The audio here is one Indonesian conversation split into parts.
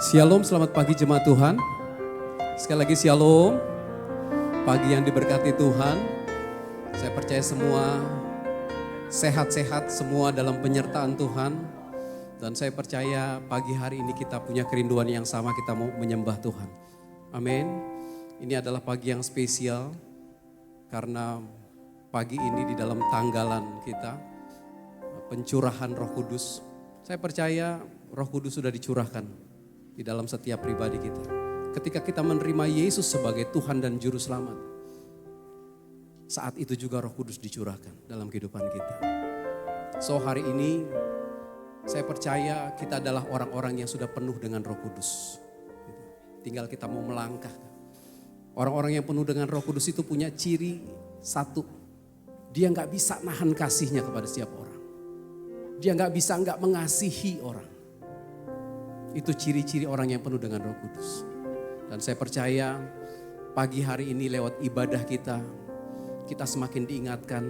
Shalom, selamat pagi jemaat Tuhan. Sekali lagi shalom, pagi yang diberkati Tuhan. Saya percaya semua sehat-sehat semua dalam penyertaan Tuhan. Dan saya percaya pagi hari ini kita punya kerinduan yang sama, kita mau menyembah Tuhan. Amin. Ini adalah pagi yang spesial karena pagi ini di dalam tanggalan kita, pencurahan Roh Kudus. Saya percaya Roh Kudus sudah dicurahkan di dalam setiap pribadi kita. Ketika kita menerima Yesus sebagai Tuhan dan Juru Selamat, saat itu juga Roh Kudus dicurahkan dalam kehidupan kita. So hari ini saya percaya kita adalah orang-orang yang sudah penuh dengan Roh Kudus. Tinggal kita mau melangkah. Orang-orang yang penuh dengan Roh Kudus itu punya ciri satu. Dia gak bisa nahan kasihnya kepada setiap orang. Dia gak bisa gak mengasihi orang. Itu ciri-ciri orang yang penuh dengan Roh Kudus. Dan saya percaya pagi hari ini lewat ibadah kita semakin diingatkan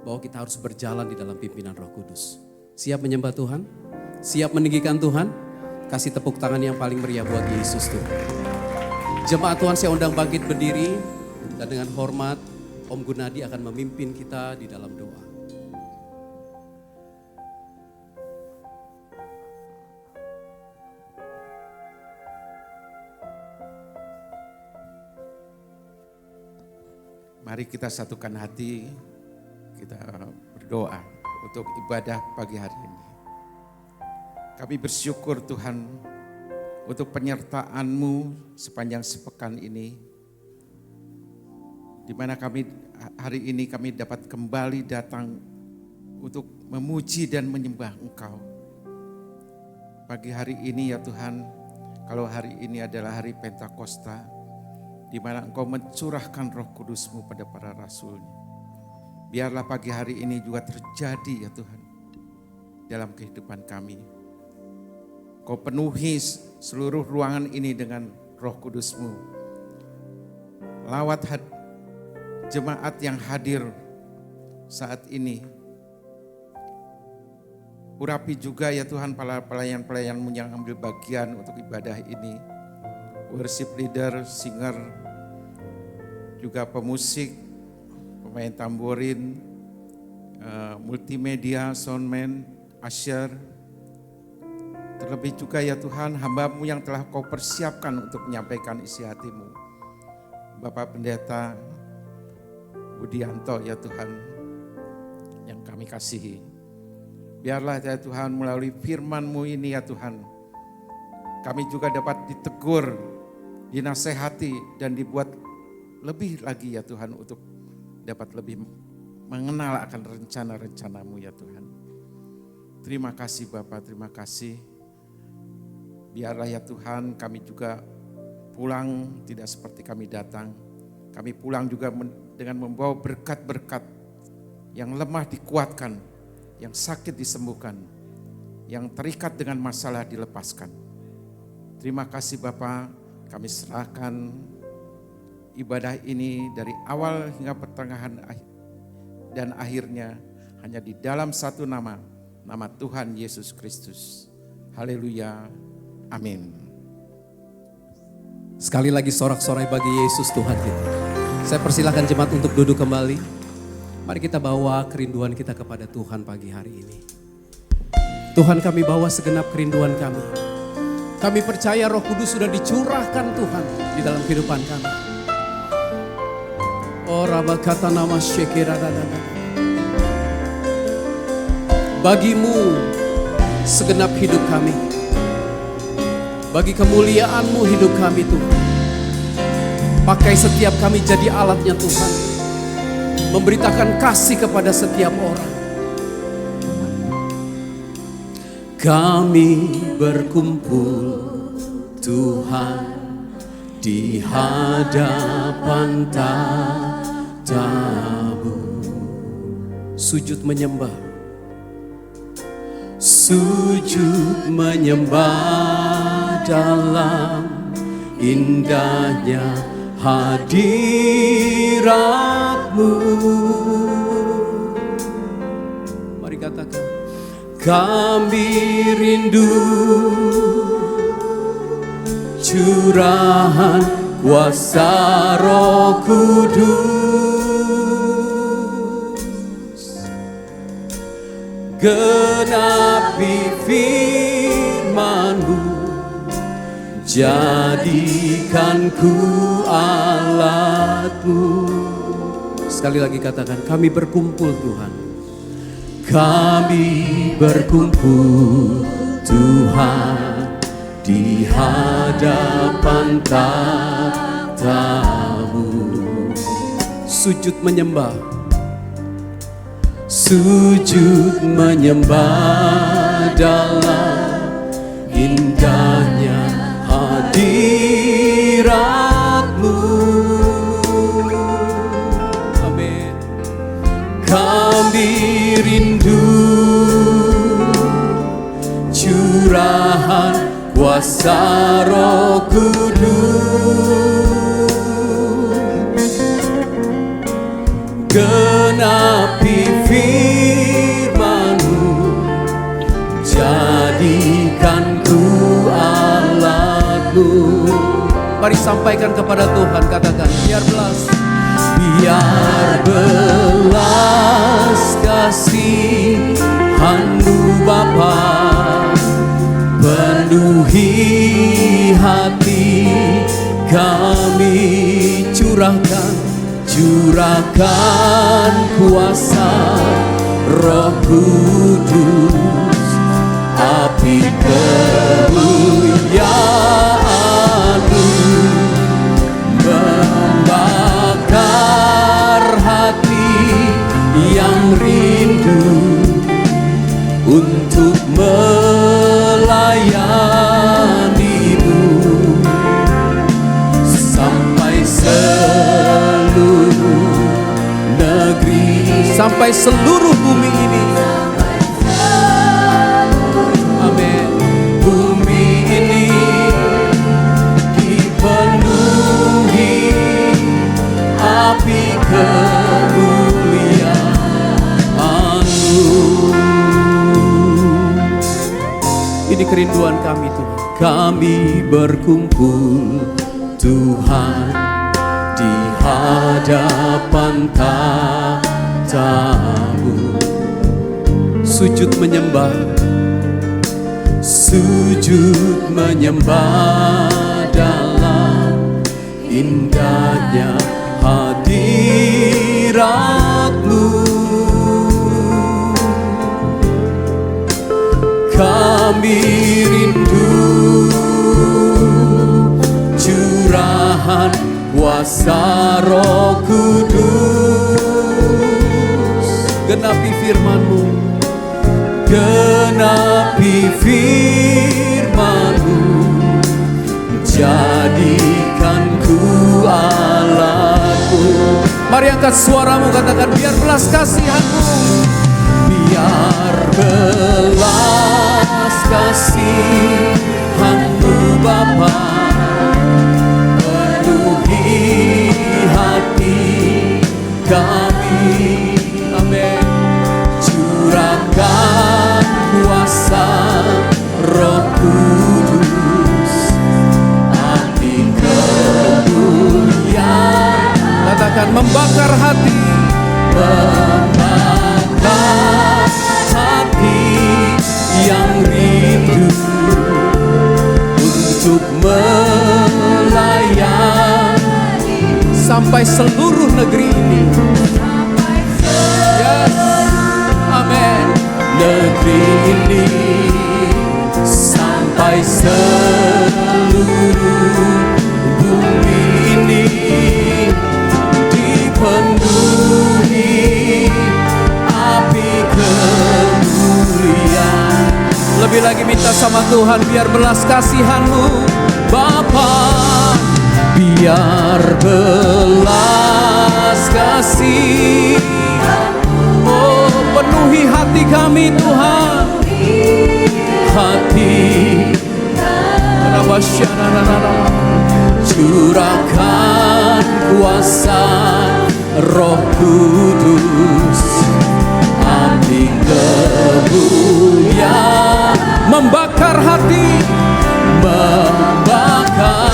bahwa kita harus berjalan di dalam pimpinan Roh Kudus. Siap menyembah Tuhan? Siap meninggikan Tuhan? Kasih tepuk tangan yang paling meriah buat Yesus Tuhan. Jemaat Tuhan, saya undang bangkit berdiri dan dengan hormat Om Gunadi akan memimpin kita di dalam doa. Mari kita satukan hati, kita berdoa untuk ibadah pagi hari ini. Kami bersyukur Tuhan untuk penyertaan-Mu sepanjang sepekan ini. Di mana kami hari ini kami dapat kembali datang untuk memuji dan menyembah Engkau. Pagi hari ini ya Tuhan, kalau hari ini adalah hari Pentakosta, di mana Engkau mencurahkan Roh Kudus-Mu pada para rasul-Nya. Biarlah pagi hari ini juga terjadi ya Tuhan dalam kehidupan kami. Engkau penuhi seluruh ruangan ini dengan Roh Kudus-Mu. Lawat jemaat yang hadir saat ini. Urapi juga ya Tuhan para pelayan-pelayan-Mu yang ambil bagian untuk ibadah ini. Worship leader, singer, juga pemusik, pemain tamborin, multimedia, soundman, usher. Terlebih juga ya Tuhan, hamba-Mu yang telah Kau persiapkan untuk menyampaikan isi hati-Mu. Bapak Pendeta Budianto ya Tuhan, yang kami kasihi. Biarlah ya Tuhan melalui firman-Mu ini ya Tuhan, kami juga dapat ditegur, dinasehati dan dibuat lebih lagi ya Tuhan untuk dapat lebih mengenal akan rencana-rencana-Mu ya Tuhan. Terima kasih Bapak, terima kasih. Biarlah ya Tuhan kami juga pulang tidak seperti kami datang. Kami pulang juga dengan membawa berkat-berkat, yang lemah dikuatkan, yang sakit disembuhkan, yang terikat dengan masalah dilepaskan. Terima kasih Bapak. Kami serahkan ibadah ini dari awal hingga pertengahan dan akhirnya hanya di dalam satu nama, nama Tuhan Yesus Kristus. Haleluya, amin. Sekali lagi sorak-sorai bagi Yesus Tuhan kita. Saya persilahkan jemaat untuk duduk kembali. Mari kita bawa kerinduan kita kepada Tuhan pagi hari ini. Tuhan, kami bawa segenap kerinduan kami. Kami percaya Roh Kudus sudah dicurahkan Tuhan di dalam kehidupan kami. Oh rabakata nama syekira. Bagimu segenap hidup kami. Bagi kemuliaan-Mu hidup kami Tuhan. Pakai setiap kami jadi alatnya Tuhan. Memberitakan kasih kepada setiap orang. Kami berkumpul Tuhan di hadapan tatamu. Sujud menyembah. Sujud menyembah dalam indahnya hadirat-Mu. Mari katakan. Kami rindu curahan kuasa Roh Kudus, genapi firman-Mu, jadikan ku alat-Mu. Sekali lagi katakan, kami berkumpul Tuhan. Kami berkumpul Tuhan di hadapan tahta-Mu. Sujud menyembah, sujud menyembah dalam indahnya hadirat-Mu. Amin. Kami rindu curahan kuasa Roh Kudus, genapi firman-Mu, jadikan ku alat-Mu. Mari sampaikan kepada Tuhan, katakan, biar belas kasihan-Mu Bapa penuhi hati kami, curahkan kuasa Roh Kudus, api kemuliaan-Mu membakar hati yang rindu untuk melayani-Mu sampai seluruh negeri, sampai seluruh bumi ini. Amin. Bumi ini dipenuhi api kemuliaan-Mu. Ini kerinduan kami Tuhan. Kami berkumpul Tuhan di hadapan tahta-Mu. Sujud menyembah dalam indahnya hadirat-Mu. Kami rindu curahan kuasa Roh Kudus, genapi firman-Mu, jadikan ku alat-Mu. Mari angkat suaramu, katakan, biar belas kasihan-Mu, biar belas kasihan-Mu Bapa penuhi hati kami. Amin. Curahkan kuasa Roh Kudus, api kemuliaan. Katakan, membakar hati, yang rindu untuk melayani sampai seluruh negeri ini. Yes, amin. Negeri ini sampai seluruh bumi ini dipenuhi api kemuliaan. Lebih lagi minta sama Tuhan, biar belas kasihan-Mu Bapa, biar belas kasih, oh penuhi hati kami Tuhan, hati curahkan kuasa Roh Kudus, api kemuliaan membakar hati, membakar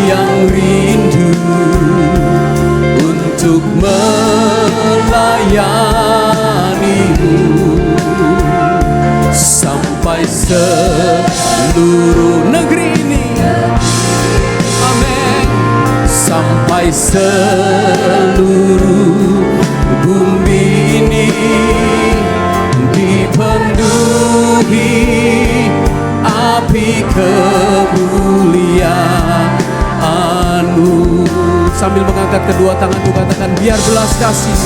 yang rindu untuk melayanimu sampai seluruh negeri ini. Amin. Sampai seluruh bumi ini dipenuhi api kemuliaan-Mu. Sambil mengangkat kedua tanganmu katakan, biar belas kasih,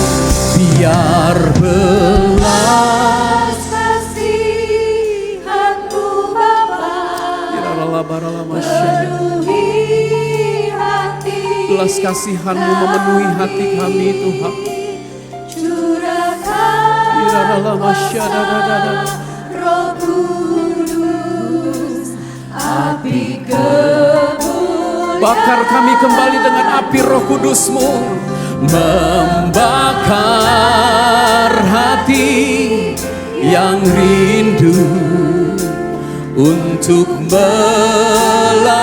biar belas kasihan-Mu Bapa memenuhi hati, belas kasihan-Mu memenuhi hati kami Tuhan. Curahkan kuasa Roh Kudus, api kemuliaan. Bakar kami kembali dengan api Roh Kudus-Mu, membakar hati yang rindu untuk melayani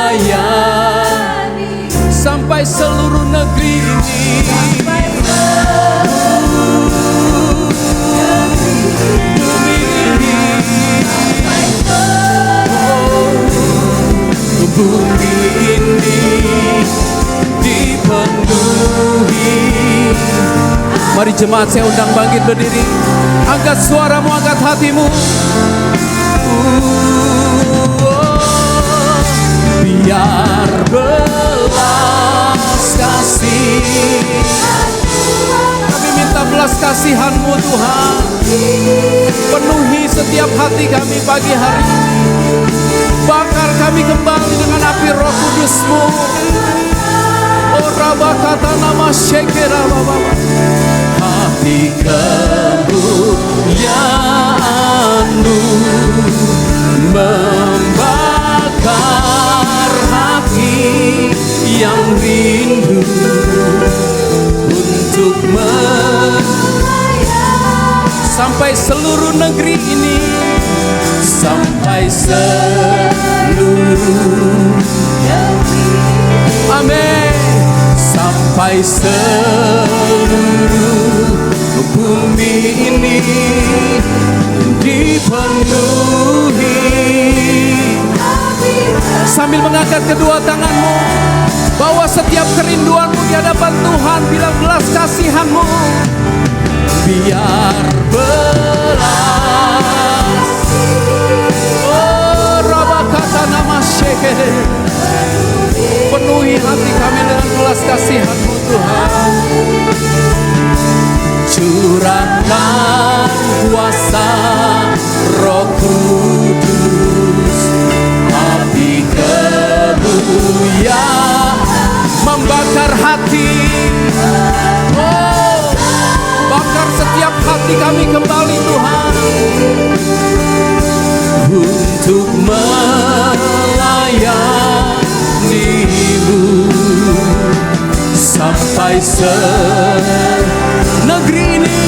sampai seluruh negeri ini. Bumi ini dipenuhi. Mari jemaat, saya undang bangkit berdiri. Angkat suaramu, angkat hatimu. Biar belas kasih, kami minta belas kasihan-Mu Tuhan, penuhi setiap hati kami pagi hari ini. Bakar kami kembali dengan api Roh Kudus-Mu. Oh Rabakata nama Shekera Baba, api kemuliaan-Mu membakar hati yang rindu untuk sampai seluruh negeri ini, sampai seluruh, amin, sampai seluruh bumi ini dipenuhi. Sambil mengangkat kedua tanganmu, bawa setiap kerinduanmu di hadapan Tuhan, bilang belas kasihan-Mu biar belas. Oh Rabakata nama Shekere, penuhi hati kami dengan belas kasihan-Mu Tuhan. Curahkan kuasa Roh Kudus, api kemuliaan membakar hati. Oh, bakar setiap hati kami kembali Tuhan, untuk melayani-Mu sampai negeri ini,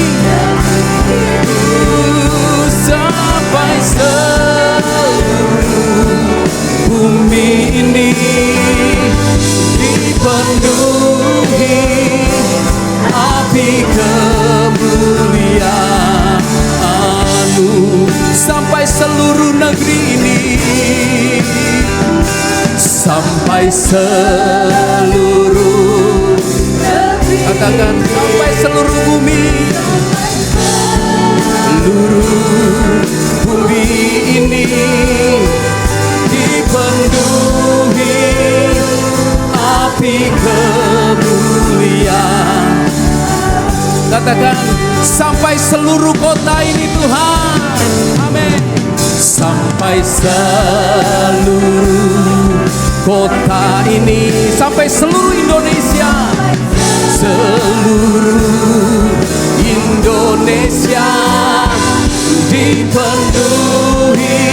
sampai seluruh bumi ini dipenuhi api kemuliaan-Mu sampai seluruh negeri ini, sampai seluruh, katakan sampai seluruh bumi, seluruh bumi ini dipenuhi api kemuliaan. Katakan sampai seluruh kota ini Tuhan, amin. Sampai seluruh kota ini, sampai seluruh Indonesia, seluruh Indonesia dipenuhi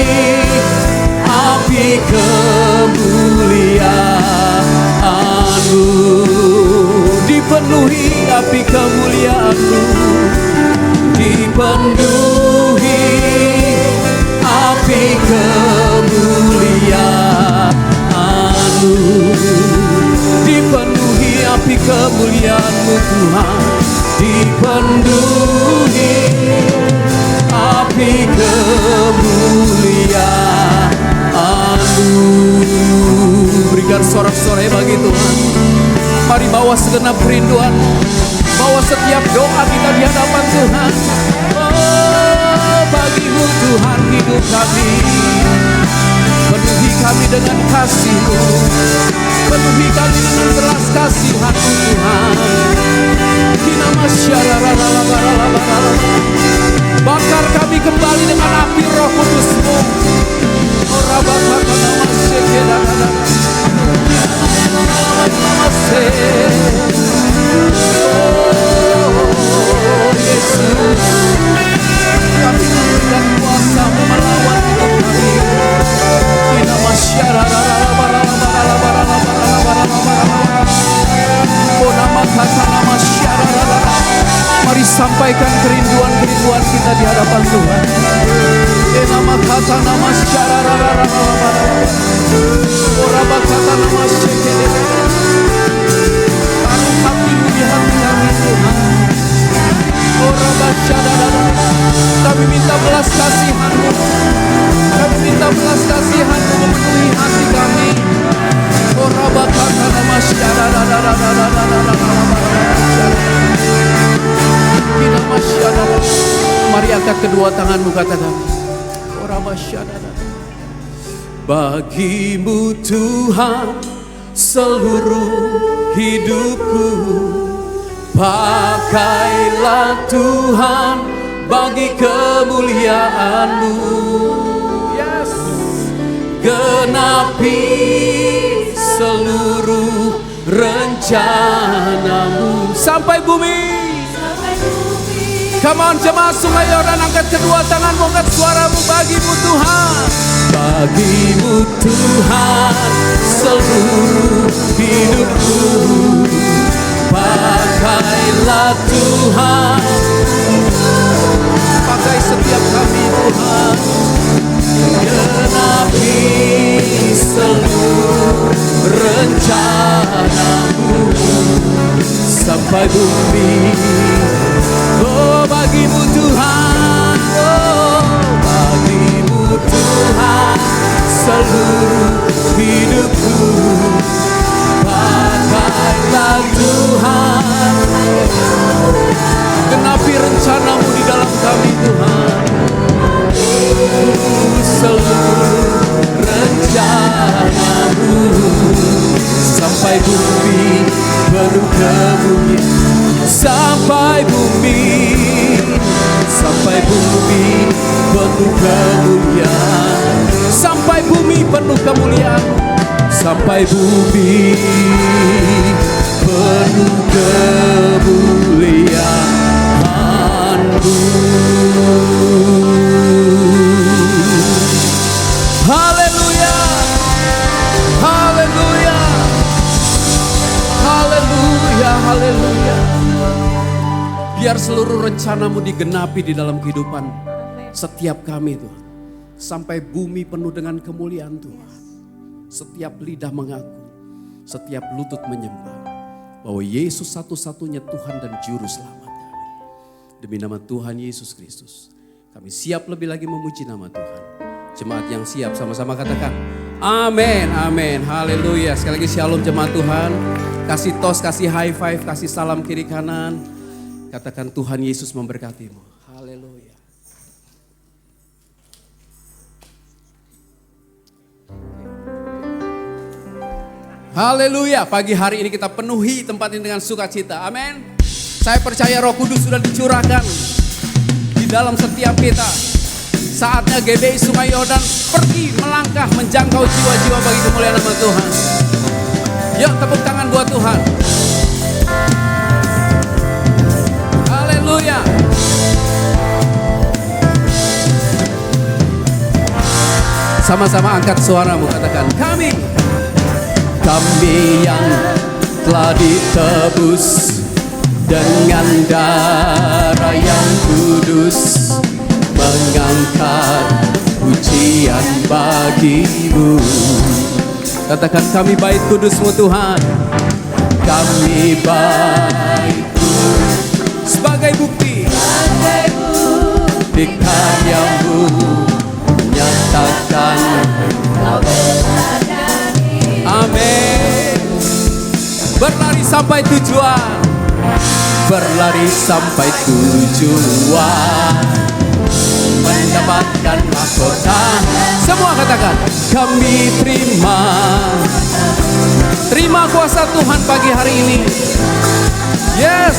api kemuliaan-Mu, dipenuhi api kemuliaan-Mu, dipenuhi api kemuliaan-Mu. api kemuliaan-Mu Tuhan dipenuhi, api kemuliaan-Mu. Berikan sorak-sorai bagi Tuhan. Mari bawa segenap kerinduan-Mu, bawa setiap doa kita di hadapan Tuhan. Oh, bagi-Mu Tuhan hidup kami. Penuhi kami dengan kasih-Mu, penuhi kami dengan belas kasihan-Mu Tuhan. Bakar kami kembali dengan api Roh Kudus-Mu. Oh Yesus, kami memberikan kuasa-Mu melawan hidup kami. Mari sampaikan kerinduan-kerinduan kita di hadapan Tuhan. Taruh hati-Mu di hati kami Tuhan. Kami minta belas kasihan-Mu, kami minta belas kasihan-Mu memenuhi hati kami. Mari angkat kedua tanganmu, katakan bagi-Mu Tuhan seluruh hidupku. Pakailah Tuhan bagi kemuliaan-Mu. Yes. Genapi seluruh rencana-Mu sampai bumi. Come on jemaat Sungai Yordan, angkat kedua tanganmu, angkat suaramu. Bagi-Mu Tuhan, bagi-Mu Tuhan seluruh hidupku. Pakailah Tuhan, pakai setiap kami Tuhan. Genapi seluruh rencana-Mu sampai bumi. Oh bagi-Mu Tuhan, oh bagi-Mu Tuhan seluruh hidupku. Pakailah Tuhan, genapi rencana-Mu di dalam kami Tuhan. Seluruh rencana-Mu sampai bumi penuh kemuliaan. Sampai bumi penuh kemuliaan. Sampai bumi penuh kemuliaan. Sampai bumi penuh kemuliaan-Mu. Haleluya, haleluya, haleluya, haleluya. Biar seluruh rencana-Mu digenapi di dalam kehidupan setiap kami Tuhan. Sampai bumi penuh dengan kemuliaan Tuhan. Setiap lidah mengaku, setiap lutut menyembah bahwa Yesus satu-satunya Tuhan dan Juru Selamat kami. Demi nama Tuhan Yesus Kristus, kami siap lebih lagi memuji nama Tuhan. Jemaat yang siap sama-sama katakan amin, amin, haleluya. Sekali lagi shalom jemaat Tuhan. Kasih tos, kasih high five, kasih salam kiri kanan. Katakan Tuhan Yesus memberkatimu. Haleluya. Haleluya, pagi hari ini kita penuhi tempat ini dengan sukacita. Amin. Saya percaya Roh Kudus sudah dicurahkan di dalam setiap kita. Saatnya GBI Sungai Yordan pergi melangkah menjangkau jiwa-jiwa bagi kemuliaan nama Tuhan. Yuk tepuk tangan buat Tuhan. Haleluya. Sama-sama angkat suaramu, katakan kami yang telah ditebus dengan darah yang kudus, mengangkat pujian bagi-Mu. Katakan kami bait kudus-Mu Tuhan. kami baik. Sebagai bukti di karyamu nyatakan amin. Berlari sampai tujuan, berlari sampai tujuan, mendapatkan mahkota. Semua katakan, kami terima kuasa Tuhan pagi hari ini. Yes,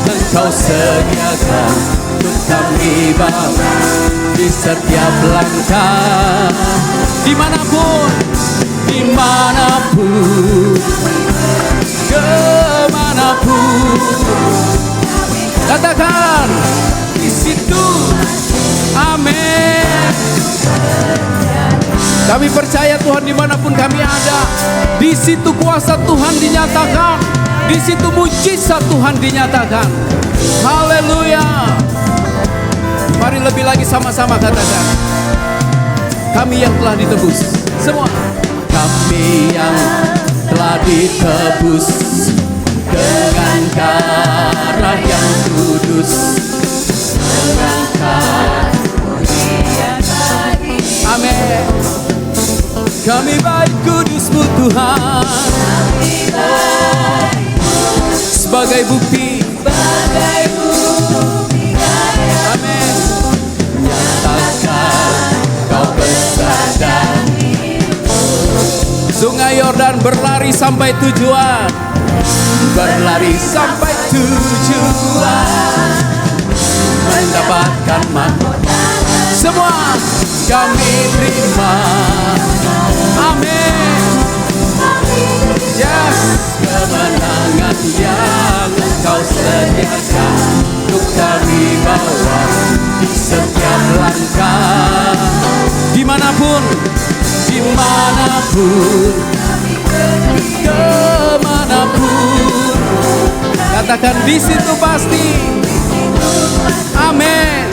Engkau sediakan untuk kami bawa di setiap langkah, dimanapun, kemanapun. Katakan di situ, amin. Kami percaya Tuhan dimanapun kami ada, di situ kuasa Tuhan dinyatakan, di situ mujizat Tuhan dinyatakan. Haleluya. Mari lebih lagi sama-sama katakan, kami yang telah ditebus. Semua, kami yang telah ditebus dengan darah yang kudus, amin. Kami baik kudus-Mu Tuhan, sebagai bukti, amin. Nyatakan Kau besar dan Sungai Yordan berlari sampai tujuan, berlari sampai tujuan, mendapatkan mahkota. Semua kami terima, amin. Yes, kemenangan yang Engkau sediakan untuk kami bawa di setiap langkah, dimanapun, kemanapun. Katakan di situ pasti, amin.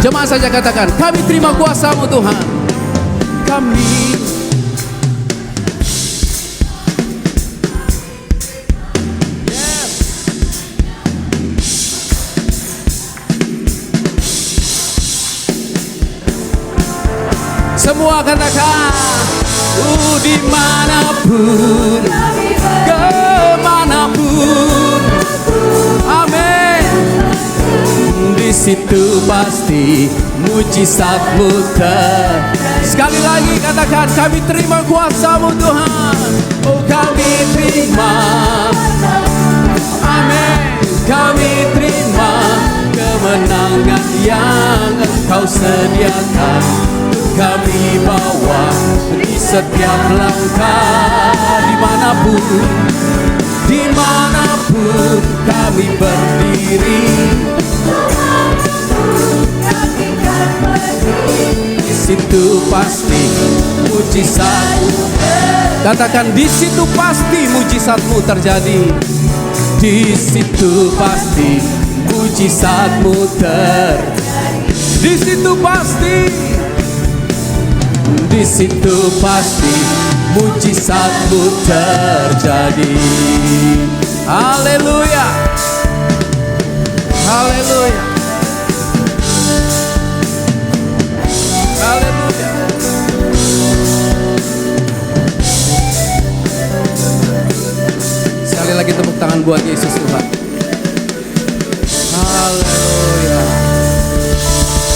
Jemaat saja katakan, kami terima kuasa-Mu Tuhan. Kami semua katakan, dimanapun, kemanapun, amin. Di situ pasti mujizat-Mu sekali lagi katakan, kami terima kuasa-Mu Tuhan. Oh, kami terima, amin. Kami terima kemenangan yang Engkau sediakan, kami bawa di setiap langkah, dimanapun kami berdiri. Di situ pasti mujizat. Katakan, di situ pasti mujizat-Mu terjadi. Di situ pasti mujizat-Mu terjadi. Di situ pasti. Di situ pasti mujizat-Mu terjadi. Haleluya. Haleluya. Haleluya. Sekali lagi tepuk tangan buat Yesus Tuhan. Haleluya.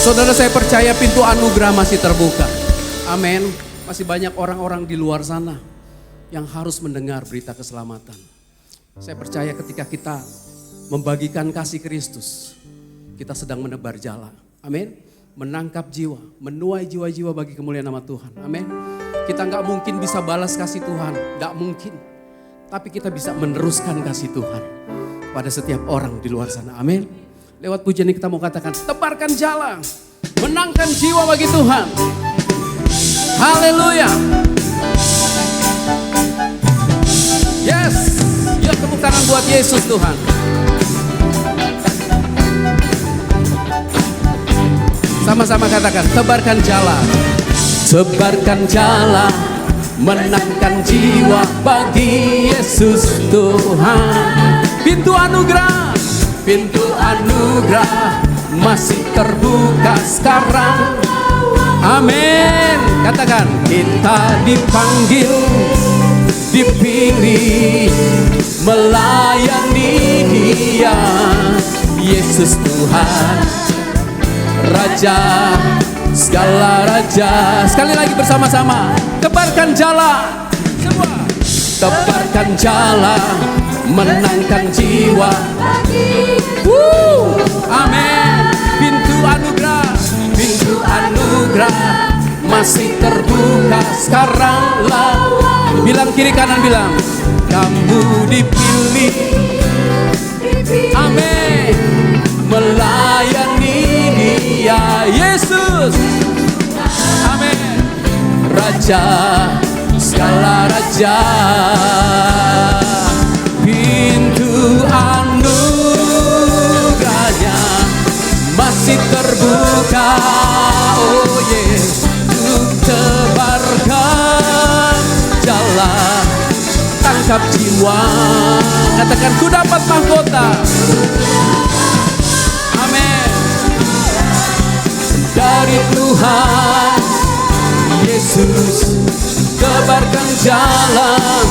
Saudara, saya percaya pintu anugerah masih terbuka. Amin. Masih banyak orang-orang di luar sana yang harus mendengar berita keselamatan. Saya percaya ketika kita membagikan kasih Kristus, kita sedang menebar jala. Amin. Menangkap jiwa, menuai jiwa-jiwa bagi kemuliaan nama Tuhan. Amin. Kita nggak mungkin bisa balas kasih Tuhan, nggak mungkin. Tapi kita bisa meneruskan kasih Tuhan pada setiap orang di luar sana. Amin. Lewat pujian ini kita mau katakan, tebarkan jala, menangkan jiwa bagi Tuhan. Haleluya. Yes. Yuk tepuk tangan buat Yesus Tuhan. Sama-sama katakan, tebarkan jala. Tebarkan jala menangkan jiwa bagi Yesus Tuhan. Pintu anugerah masih terbuka sekarang. Amin. Katakan, kita dipanggil, dipilih, melayani Dia, Yesus Tuhan, Raja, segala raja. Sekali lagi bersama-sama, tebarkan jala, semua. Tebarkan jala, menangkan jiwa. Amin. Pintu anugerah masih terbuka sekarang lah. Bilang kiri kanan, bilang, kamu dipilih. Amin. Melayani Dia, Yesus. Amin. Raja, segala raja. Pintu anugerahnya masih terbuka. Oh yes, untuk tebarkan jala, tangkap jiwa. Katakan, ku dapat mahkota. Amin. Dari Tuhan Yesus, tebarkan jalan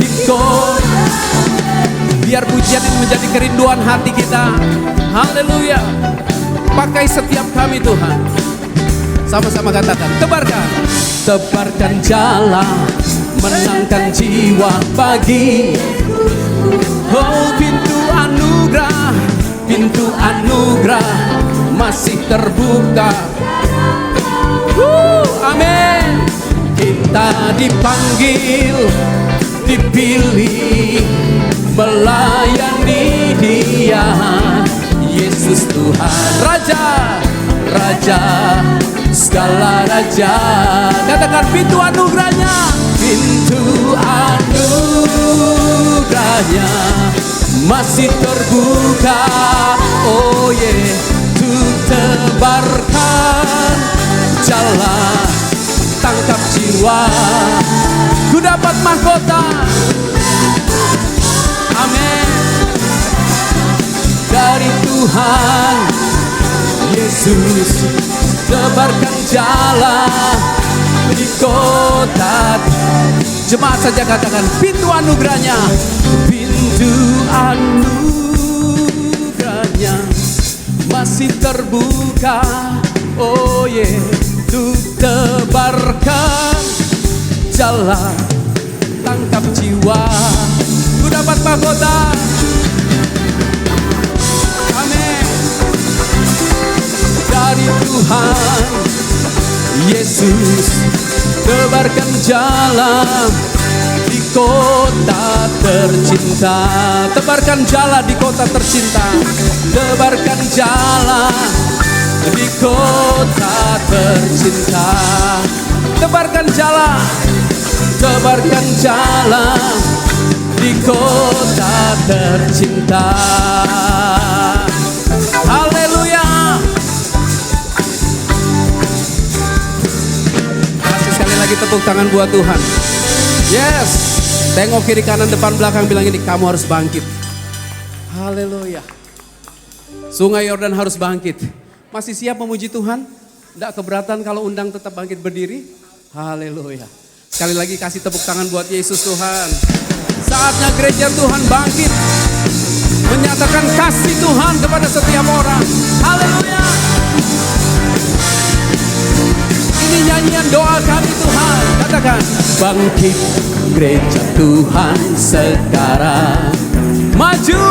di kota. Biar pujian ini menjadi kerinduan hati kita. Haleluya. Pakai setiap kami Tuhan. Sama-sama katakan, tebarkan jalan, menangkan jiwa bagi. Oh, pintu anugerah masih terbuka. Amin. Kita dipanggil, dipilih, melayani Dia, Yesus Tuhan, Raja, segala raja. Katakan, pintu anugerahnya masih terbuka. Oh yeah, untuk tebarkan jala, tangkap jiwa. Ku dapat mahkota. Amin. Dari Tuhan Yesus, tebarkan jalan di kota. Jemaat saja katakan, pintu anugerahnya masih terbuka. Oh yeah, untuk tebarkan jalan, tangkap jiwa. Ku dapat mahkota. Amin. Dari Tuhan Yesus, tebarkan jalan di kota tercinta. Tebarkan jalan di kota tercinta. Tebarkan jalan di kota tercinta. Tebarkan jalan di kota tercinta. Haleluya. Kasih sekali lagi tepuk tangan buat Tuhan. Yes. Tengok kiri kanan depan belakang, bilang ini, kamu harus bangkit. Haleluya. Sungai Yordan harus bangkit. Masih siap memuji Tuhan? Tidak keberatan kalau undang tetap bangkit berdiri? Haleluya. Sekali lagi kasih tepuk tangan buat Yesus Tuhan. Saatnya gereja Tuhan bangkit, menyatakan kasih Tuhan kepada setiap orang. Haleluya. Ini nyanyian doa kami Tuhan. Katakan, bangkit gereja Tuhan sekarang. Maju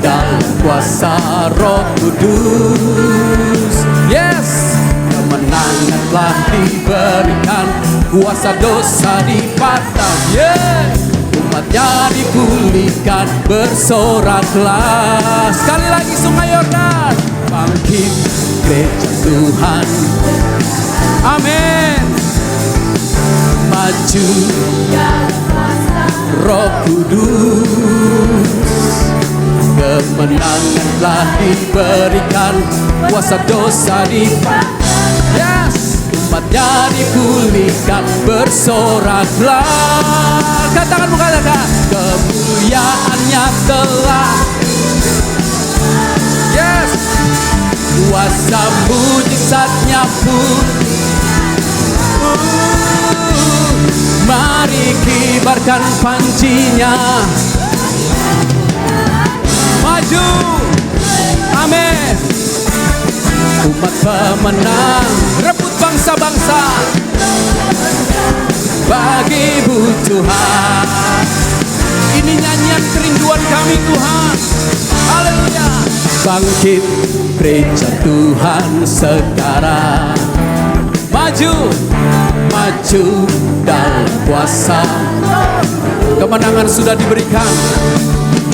dalam kuasa Roh Kudus. Yes, kemenangan telah diberikan, kuasa dosa dipatah. Yeah, umatnya dipulihkan, bersoraklah. Sekali lagi Sungai Yordan, bangkit gereja Tuhan. Amin. Maju Roh Kudus, kemenangan telah diberikan, kuasa dosa dipatah. Yes, umat umatnya dipulihkan, bersoraklah. Katakan katakan, kemuliaannya telah. Yes, kuasa mujizatnya pun. Mari kibarkan pancinya. Maju, amin. Umat pemenang, rebut bangsa-bangsa. Bagi Tuhan, ini nyanyian kerinduan kami Tuhan. Haleluya. Bangkit gereja Tuhan sekarang. Maju, maju dalam kuasa. Kemenangan sudah diberikan.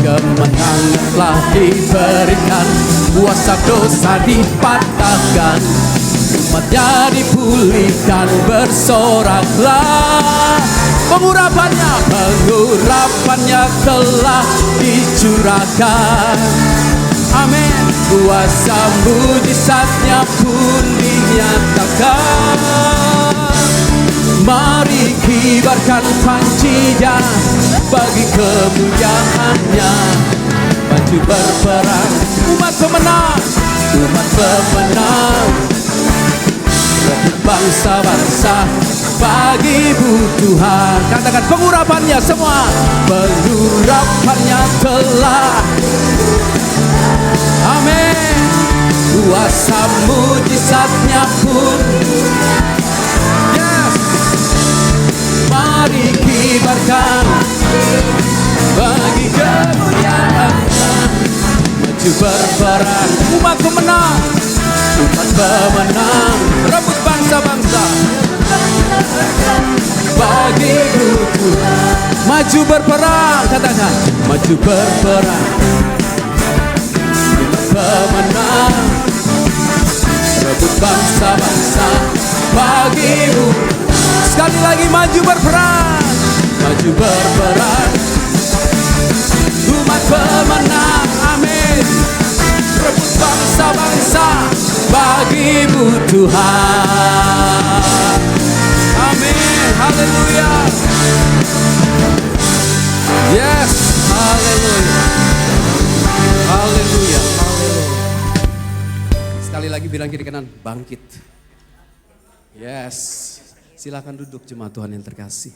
Kemenangan telah diberikan. Kuasa dosa dipatahkan. Umatnya dipulihkan, bersoraklah. Pengurapannya telah dicurahkan. Amin. Kuasa mujizatnya pun dinyatakan. Mari kibarkan pancinya bagi kemuliaannya. Maju berperang, umat pemenang, umat pemenang. Rebut bangsa-bangsa bagi Tuhan. Katakan pengurapannya semua. Pengurapannya telah. Amin. Kuasa mujizatnya pun. Yes. Mari kibarkan bagi kemuliaannya. Maju berperang, umat pemenang, umat pemenang. Rebut bangsa-bangsa bagi Tuhan. Maju berperang, katakan maju berperang. Pemenang, rebut bangsa-bangsa bagimu. Sekali lagi maju berperang, maju berperang. Umat pemenang, amin. Rebut bangsa-bangsa bagimu Tuhan. Amin, haleluya. Yes, haleluya. Haleluya. Sekali lagi bilang kiri kanan, bangkit. Yes. Silakan duduk jemaat Tuhan yang terkasih.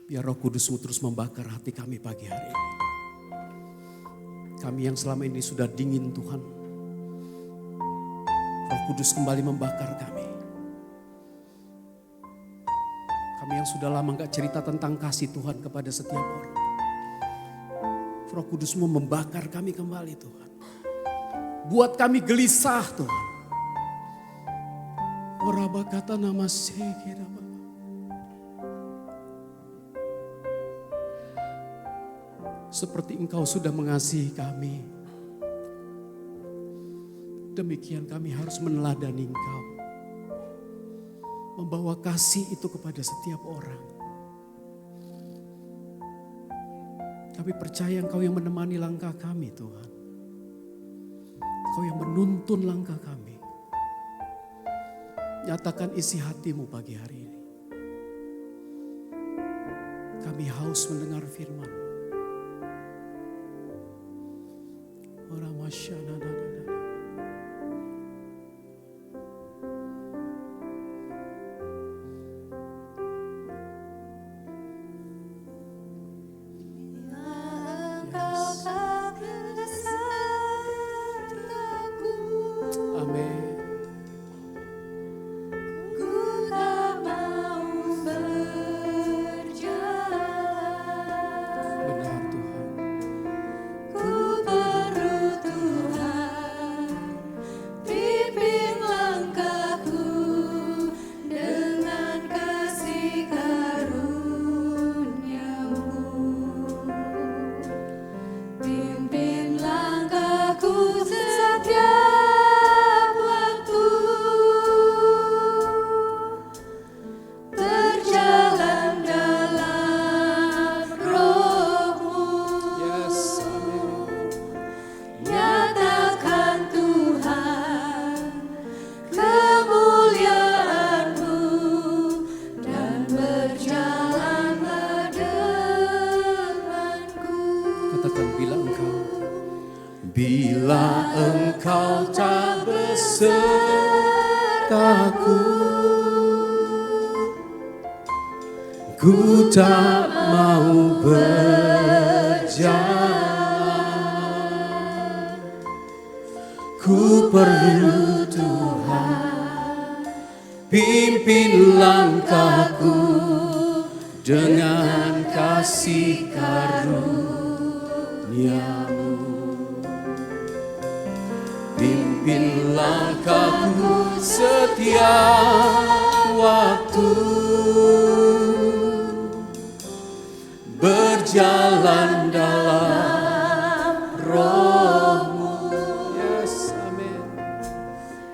Biar Roh Kudus-Mu terus membakar hati kami pagi hari ini. Kami yang selama ini sudah dingin Tuhan. Roh Kudus kembali membakar kami. Kami yang sudah lama gak cerita tentang kasih Tuhan kepada setiap orang. Roh Kudus-Mu membakar kami kembali Tuhan. Buat kami gelisah Tuhan. Oraba kata nama sekira. Seperti Engkau sudah mengasihi kami. Demikian kami harus meneladani Engkau. Membawa kasih itu kepada setiap orang. Kami percaya Engkau yang menemani langkah kami Tuhan. Engkau yang menuntun langkah kami. Nyatakan isi hati-Mu pagi hari ini. Kami haus mendengar firman-Mu. Orang masyarakat. Ku perlu Tuhan. langkahku, ku tak mau berjalan. Ku perlu Tuhan, pimpin langkahku dengan kasih karunia-Mu. Pimpin langkahku setiap waktu, berjalan dalam Roh-Mu. Yes, amin.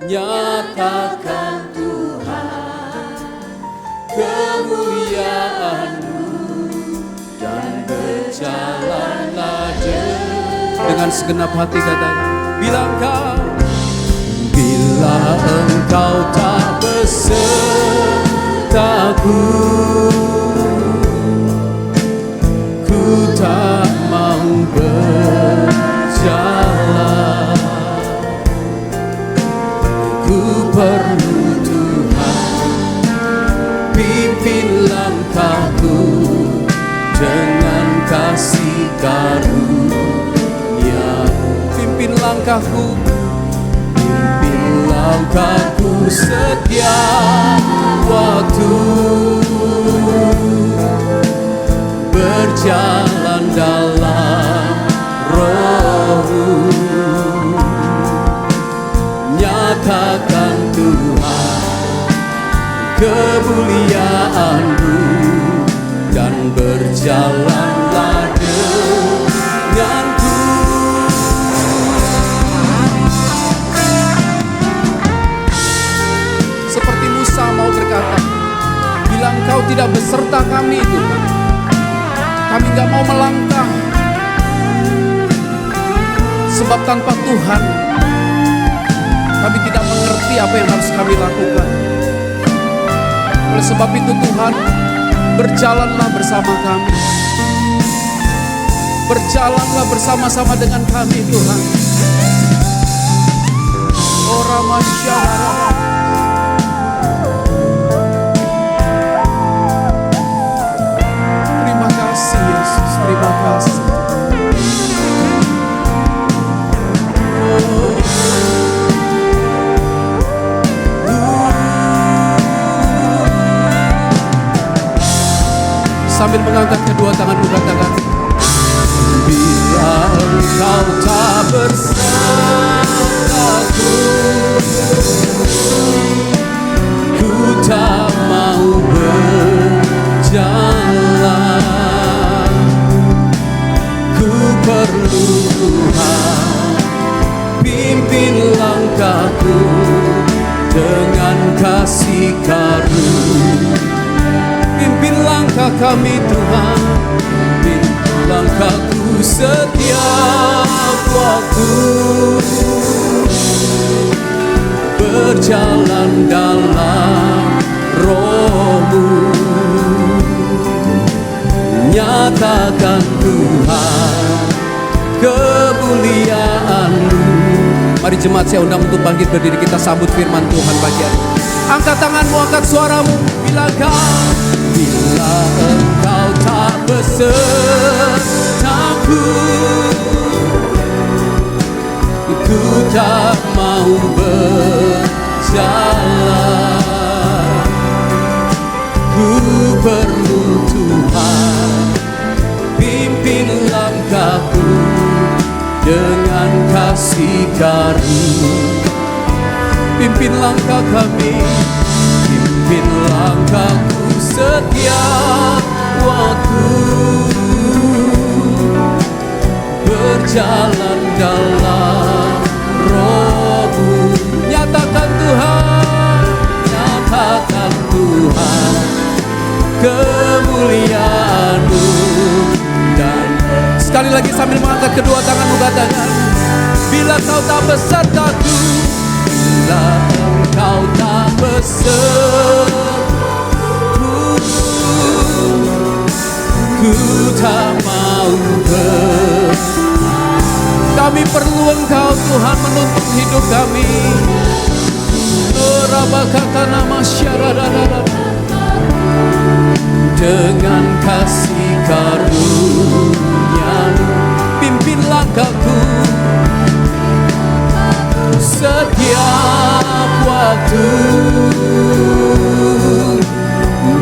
Nyatakan Tuhan kemuliaan-Mu dan berjalanlah dengan segenap hati. Katakan, bila engkau tak besertaku, ku tak mau berjalan. Ku perlu Tuhan, pimpin langkahku dengan kasih karunia-Mu. Pimpin langkahku, pimpin langkahku setiap waktu, berjalan dalam Roh-Mu. Nyatakan Tuhan kemuliaan-Mu dan berjalanlah denganku. Seperti Musa mau berkata, bila Engkau tidak beserta kami Tuhan, kami gak mau melangkah. Sebab tanpa Tuhan, kami tidak mengerti apa yang harus kami lakukan. Oleh sebab itu Tuhan, berjalanlah bersama kami. Berjalanlah bersama-sama dengan kami Tuhan. Ora masyarakat. Terima kasih Yesus, terima kasih. Sambil mengangkat kedua tanganmu katakan, bila Engkau tak bersamaku, ku tak mau berjalan. Ku perlu Tuhan, pimpin langkahku dengan kasih karunia. Pimpin langkah kami Tuhan, pimpin langkahku setiap waktu, berjalan dalam Roh-Mu. Nyatakan Tuhan kemuliaan-Mu. Mari jemaat, saya undang untuk bangkit berdiri, kita sambut firman Tuhan pagi hari. Angkat tanganmu, angkat suaramu. Bila Engkau tak besertaku, ku tak mau berjalan. Ku perlu Tuhan, pimpin langkahku dengan kasih karunia. Pimpin langkah kami, pimpin langkahku setiap waktu, berjalan dalam Roh-Mu. Nyatakan Tuhan, nyatakan Tuhan kemuliaan-Mu. Dan sekali lagi sambil mengangkat kedua tanganmu katakan, bila Kau tak besertaku, bila Engkau tak besertaku, ku tak mau Kami perlu Engkau Tuhan menuntun hidup kami. Dengan kasih karunia-Mu pimpin langkahku setiap waktu,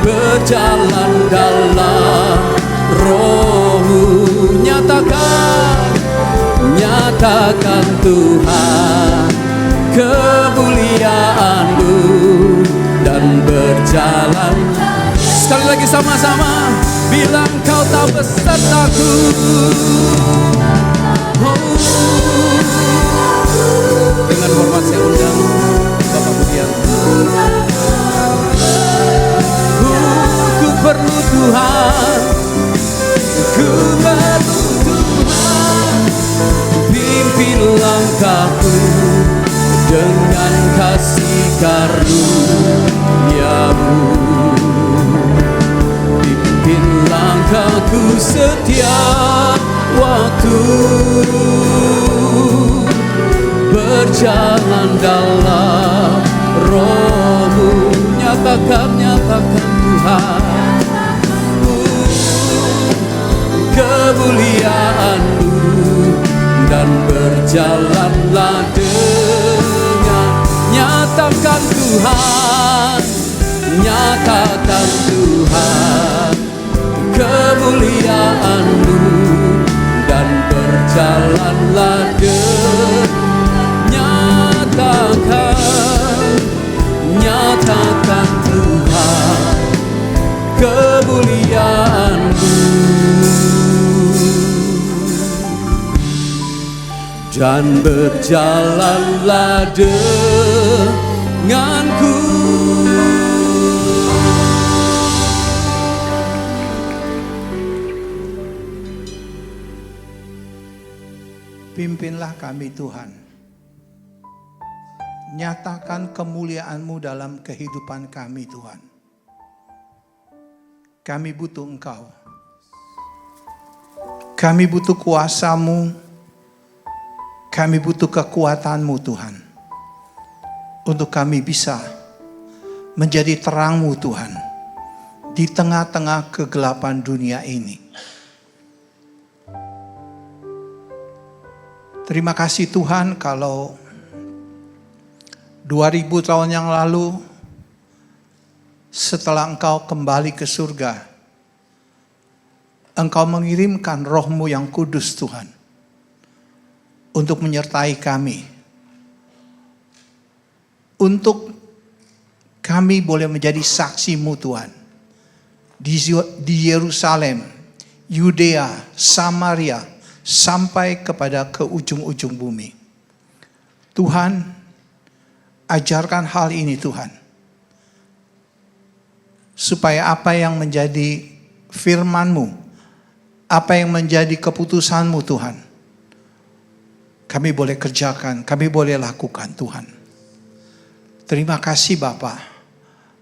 berjalan dalam Roh-Mu. Nyatakan Tuhan kemuliaan-Mu dan berjalan. Sekali lagi sama-sama bilang, Kau tak besertaku. Dengan hormat saya undang Bapak Budianto. Ku perlu Tuhan, ku perlu Tuhan, pimpin langkahku dengan kasih karunia-Mu. Pimpin langkahku setiap waktu, berjalan dalam Roh-Mu. Nyatakan Tuhan kemuliaan-Mu dan berjalanlah dengan. Nyatakan Tuhan kemuliaan-Mu dan berjalanlah dengan. Nyatakan Tuhan kemuliaan-Mu dan berjalanlah denganku. Pimpinlah kami Tuhan. Nyatakan kemuliaan-Mu dalam kehidupan kami Tuhan. Kami butuh Engkau. Kami butuh kuasa-Mu. Kami butuh kekuatan-Mu Tuhan. Untuk kami bisa menjadi terang-Mu Tuhan. Di tengah-tengah kegelapan dunia ini. Terima kasih Tuhan kalau 2000 tahun yang lalu setelah Engkau kembali ke surga, Engkau mengirimkan Roh-Mu yang kudus Tuhan untuk menyertai kami. Untuk kami boleh menjadi saksi-Mu Tuhan di Yerusalem, Yudea, Samaria, sampai kepada ke ujung-ujung bumi. Tuhan, ajarkan hal ini Tuhan. Supaya apa yang menjadi firman-Mu, apa yang menjadi keputusan-Mu Tuhan, kami boleh kerjakan, kami boleh lakukan Tuhan. Terima kasih Bapa.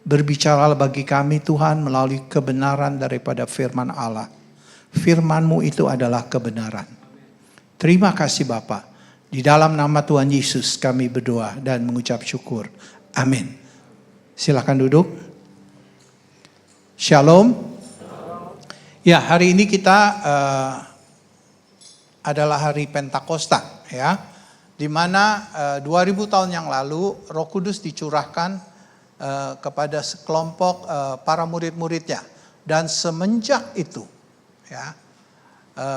Berbicaralah bagi kami Tuhan melalui kebenaran daripada firman Allah. Firman-Mu itu adalah kebenaran. Terima kasih Bapa. Di dalam nama Tuhan Yesus kami berdoa dan mengucap syukur. Amin. Silakan duduk. Shalom. Ya, hari ini kita adalah hari Pentakosta, ya. Di mana 2000 tahun yang lalu Roh Kudus dicurahkan kepada sekelompok para murid-muridnya, dan semenjak itu, ya,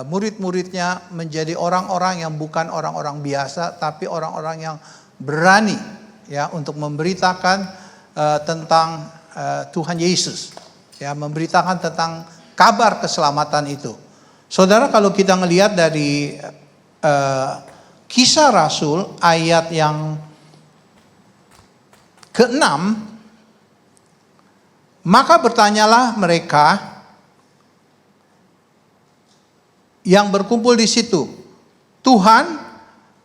murid-muridnya menjadi orang-orang yang bukan orang-orang biasa, tapi orang-orang yang berani, ya, untuk memberitakan tentang Tuhan Yesus, ya, memberitakan tentang kabar keselamatan itu. Saudara, kalau kita ngelihat dari Kisah Rasul ayat yang ke-6, maka bertanyalah mereka yang berkumpul di situ, Tuhan,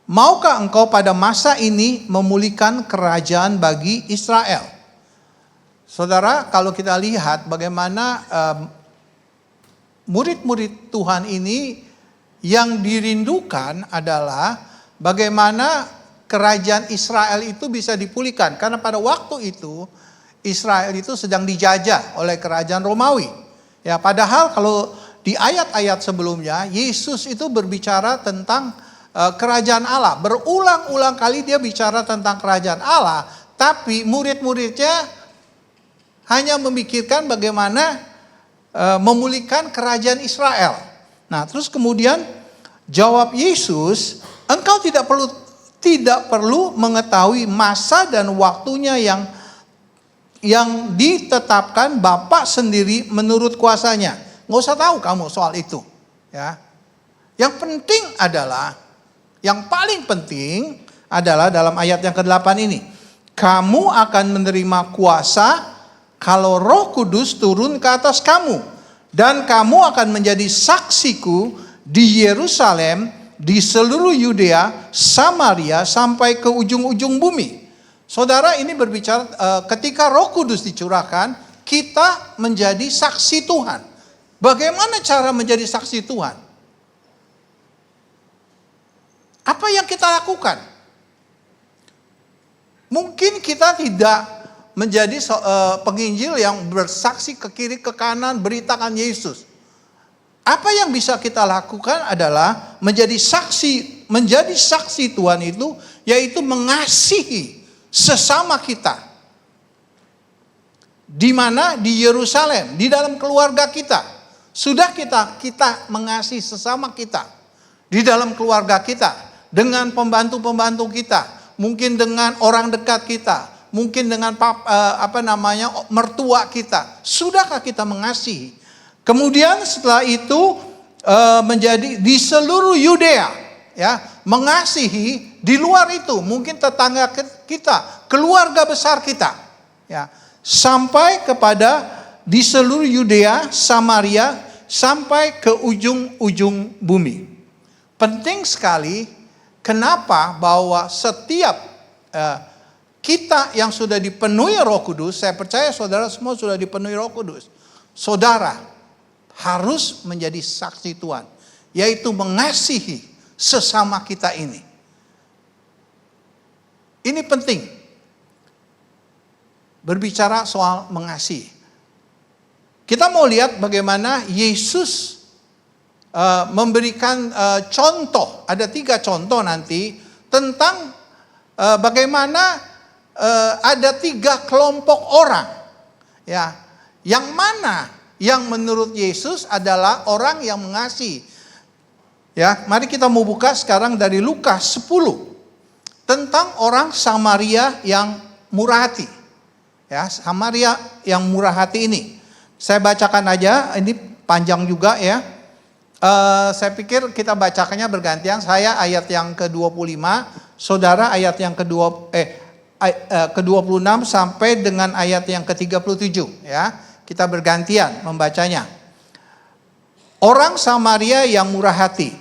maukah Engkau pada masa ini memulihkan kerajaan bagi Israel? Saudara, kalau kita lihat bagaimana murid-murid Tuhan ini yang dirindukan adalah bagaimana kerajaan Israel itu bisa dipulihkan. Karena pada waktu itu Israel itu sedang dijajah oleh kerajaan Romawi. Ya, padahal kalau di ayat-ayat sebelumnya Yesus itu berbicara tentang kerajaan Allah. Berulang-ulang kali dia bicara tentang kerajaan Allah, tapi murid-muridnya hanya memikirkan bagaimana memulihkan kerajaan Israel. Nah, terus kemudian jawab Yesus, engkau tidak perlu mengetahui masa dan waktunya yang ditetapkan Bapa sendiri menurut kuasanya. Nggak usah tahu kamu soal itu. Ya. Yang penting adalah, yang paling penting adalah dalam ayat yang ke-8 ini. Kamu akan menerima kuasa kalau Roh Kudus turun ke atas kamu. Dan kamu akan menjadi saksiku di Yerusalem, di seluruh Yudea, Samaria, sampai ke ujung-ujung bumi. Saudara, ini berbicara ketika Roh Kudus dicurahkan, kita menjadi saksi Tuhan. Bagaimana cara menjadi saksi Tuhan? Apa yang kita lakukan? Mungkin kita tidak menjadi penginjil yang bersaksi ke kiri ke kanan, beritakan Yesus. Apa yang bisa kita lakukan adalah menjadi saksi Tuhan itu, yaitu mengasihi sesama kita. Di mana? Di Yerusalem, di dalam keluarga kita. Sudah kita mengasihi sesama kita. Di dalam keluarga kita, dengan pembantu-pembantu kita, mungkin dengan orang dekat kita, mungkin dengan mertua kita. Sudahkah kita mengasihi? Kemudian setelah itu menjadi di seluruh Yudea, ya, mengasihi di luar itu, mungkin tetangga kita, keluarga besar kita, ya, sampai kepada di seluruh Yudea, Samaria, sampai ke ujung-ujung bumi. Penting sekali, kenapa bahwa setiap kita yang sudah dipenuhi Roh Kudus, saya percaya saudara semua sudah dipenuhi Roh Kudus. Saudara harus menjadi saksi Tuhan, yaitu mengasihi sesama kita ini. Ini penting. Berbicara soal mengasihi. Kita mau lihat bagaimana Yesus memberikan contoh. Ada 3 contoh nanti tentang bagaimana ada 3 kelompok orang. Ya, yang mana yang menurut Yesus adalah orang yang mengasihi. Ya, mari kita mau buka sekarang dari Lukas 10 tentang orang Samaria yang murah hati. Ya, Samaria yang murah hati ini. Saya bacakan aja, ini panjang juga ya. Saya pikir kita bacakannya bergantian. Saya ayat yang ke-25, saudara ayat yang ke-26 sampai dengan ayat yang ke-37 ya. Kita bergantian membacanya. Orang Samaria yang murah hati.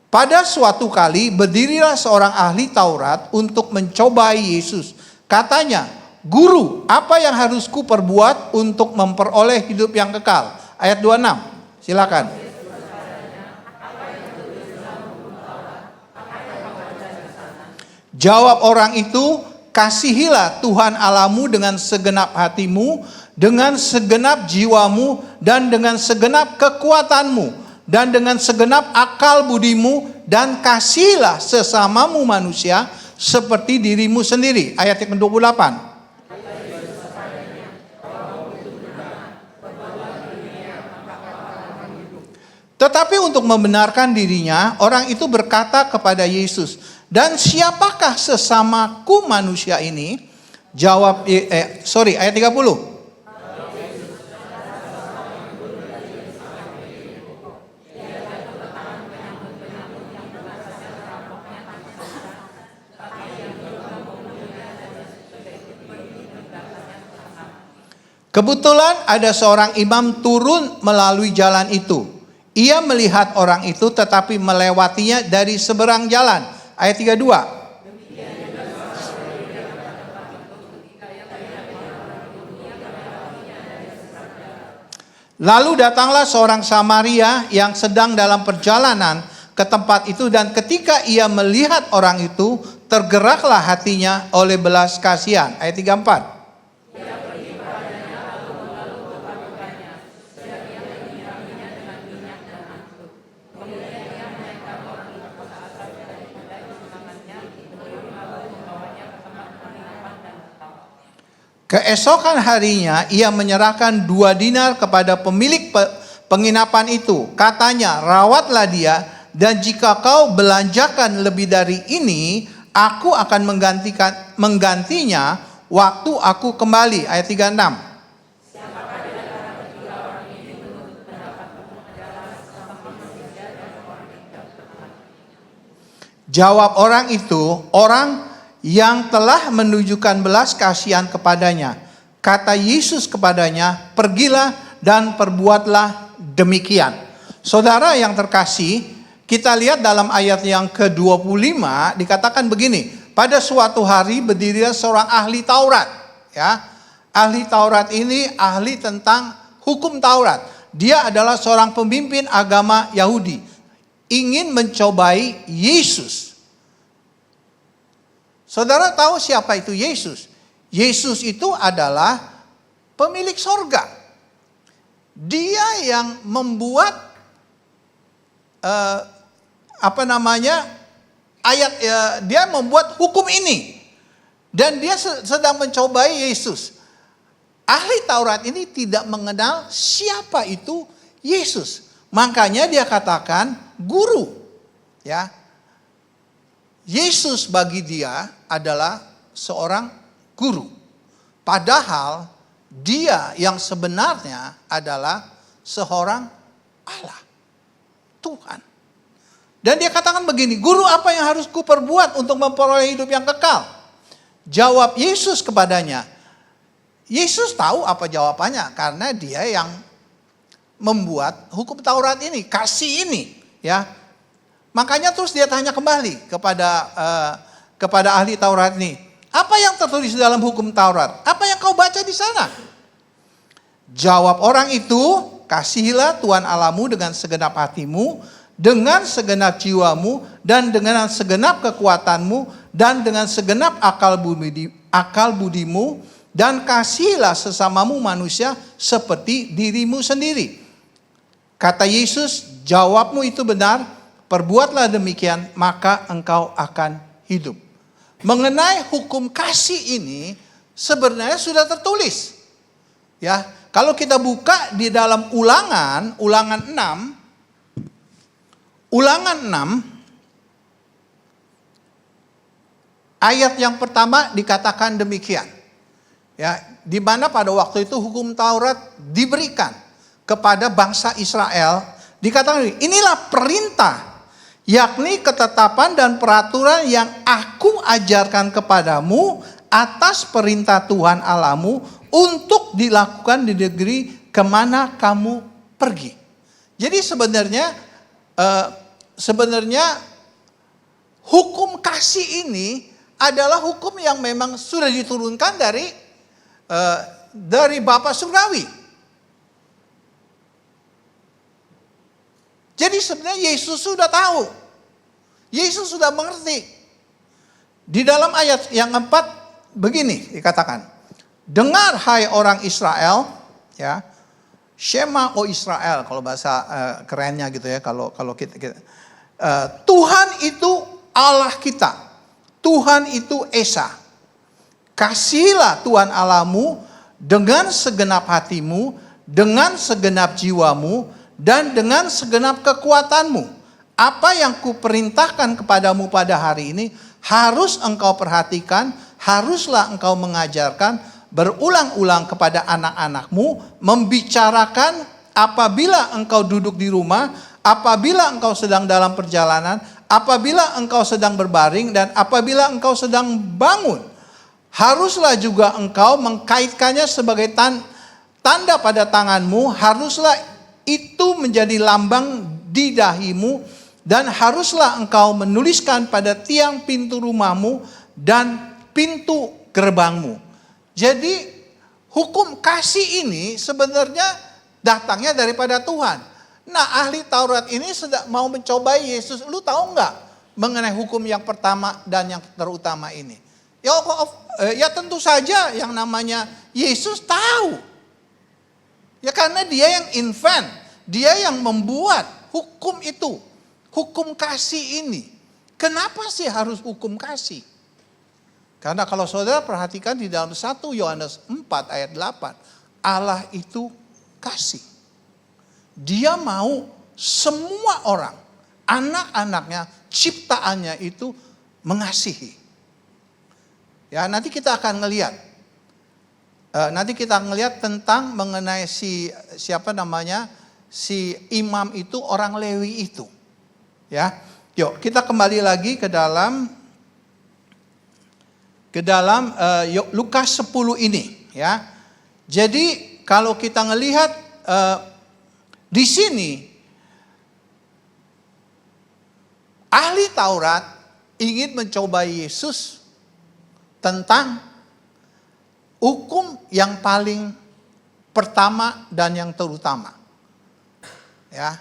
Pada suatu kali berdirilah seorang ahli Taurat untuk mencobai Yesus. Katanya, "Guru, apa yang harus ku perbuat untuk memperoleh hidup yang kekal?" Ayat 26, silakan. Jawab orang itu, "Kasihilah Tuhan Allahmu dengan segenap hatimu, dengan segenap jiwamu, dan dengan segenap kekuatanmu, dan dengan segenap akal budimu, dan kasihilah sesamamu manusia seperti dirimu sendiri." Ayat yang ke-28. Tetapi untuk membenarkan dirinya, orang itu berkata kepada Yesus, "Dan siapakah sesamaku manusia ini?" Jawab ayat 30. Kebetulan ada seorang imam turun melalui jalan itu. Ia melihat orang itu tetapi melewatinya dari seberang jalan. Ayat 32. Lalu datanglah seorang Samaria yang sedang dalam perjalanan ke tempat itu, dan ketika ia melihat orang itu, tergeraklah hatinya oleh belas kasihan. Ayat 34. Keesokan harinya ia menyerahkan 2 dinar kepada pemilik penginapan itu. Katanya, rawatlah dia, dan jika kau belanjakan lebih dari ini, aku akan menggantinya waktu aku kembali. Ayat 36. Jawab orang itu, orang yang telah menunjukkan belas kasihan kepadanya. Kata Yesus kepadanya, pergilah dan perbuatlah demikian. Saudara yang terkasih, kita lihat dalam ayat yang ke-25 dikatakan begini, pada suatu hari berdirilah seorang ahli Taurat. Ya, ahli Taurat ini ahli tentang hukum Taurat. Dia adalah seorang pemimpin agama Yahudi, ingin mencobai Yesus. Saudara tahu siapa itu Yesus? Yesus itu adalah pemilik sorga. Dia yang membuat dia membuat hukum ini. Dan dia sedang mencobai Yesus. Ahli Taurat ini tidak mengenal siapa itu Yesus. Makanya dia katakan guru. Ya. Yesus bagi dia adalah seorang guru. Padahal dia yang sebenarnya adalah seorang Allah, Tuhan. Dan dia katakan begini, guru, apa yang harus kuperbuat untuk memperoleh hidup yang kekal? Jawab Yesus kepadanya. Yesus tahu apa jawabannya, karena dia yang membuat hukum Taurat ini, kasih ini, ya. Makanya terus dia tanya kembali kepada ahli Taurat ini, apa yang tertulis dalam hukum Taurat? Apa yang kau baca di sana? Jawab orang itu, kasihilah Tuhan Allahmu dengan segenap hatimu, dengan segenap jiwamu, dan dengan segenap kekuatanmu, dan dengan segenap akal budimu, dan kasihilah sesamamu manusia seperti dirimu sendiri. Kata Yesus, jawabmu itu benar, perbuatlah demikian, maka engkau akan hidup. Mengenai hukum kasih ini sebenarnya sudah tertulis. Ya, kalau kita buka di dalam Ulangan 6 ayat yang pertama dikatakan demikian. Ya, di mana pada waktu itu hukum Taurat diberikan kepada bangsa Israel, dikatakan inilah perintah, yakni ketetapan dan peraturan yang aku ajarkan kepadamu atas perintah Tuhan Allahmu untuk dilakukan di negeri kemana kamu pergi. Jadi sebenarnya hukum kasih ini adalah hukum yang memang sudah diturunkan dari Bapa Surgawi. Jadi sebenarnya Yesus sudah tahu. Yesus sudah mengerti. Di dalam ayat yang 4 begini dikatakan. Dengar hai orang Israel, ya. Shema o Israel kalau bahasa kerennya gitu ya, kalau kita Tuhan itu Allah kita. Tuhan itu Esa. Kasihilah Tuhan Allahmu dengan segenap hatimu, dengan segenap jiwamu, dan dengan segenap kekuatanmu. Apa yang kuperintahkan kepadamu pada hari ini harus engkau perhatikan, haruslah engkau mengajarkan berulang-ulang kepada anak-anakmu, membicarakan apabila engkau duduk di rumah, apabila engkau sedang dalam perjalanan, apabila engkau sedang berbaring, dan apabila engkau sedang bangun. Haruslah juga engkau mengkaitkannya sebagai tanda pada tanganmu, haruslah itu menjadi lambang di dahimu, dan haruslah engkau menuliskan pada tiang pintu rumahmu dan pintu gerbangmu. Jadi hukum kasih ini sebenarnya datangnya daripada Tuhan. Nah, ahli Taurat ini sedang mau mencobai Yesus. Lu tahu nggak mengenai hukum yang pertama dan yang terutama ini? Ya tentu saja yang namanya Yesus tahu. Ya karena dia yang invent, dia yang membuat hukum itu, hukum kasih ini. Kenapa sih harus hukum kasih? Karena kalau saudara perhatikan di dalam 1 Yohanes 4 ayat 8, Allah itu kasih. Dia mau semua orang, anak-anaknya, ciptaannya itu mengasihi. Ya, nanti kita akan ngelihat. Nanti kita ngelihat tentang mengenai si imam itu, orang Lewi itu. Ya. Yuk, kita kembali lagi ke dalam Lukas 10 ini, ya. Jadi kalau kita ngelihat di sini ahli Taurat ingin mencobai Yesus tentang hukum yang paling pertama dan yang terutama. Ya.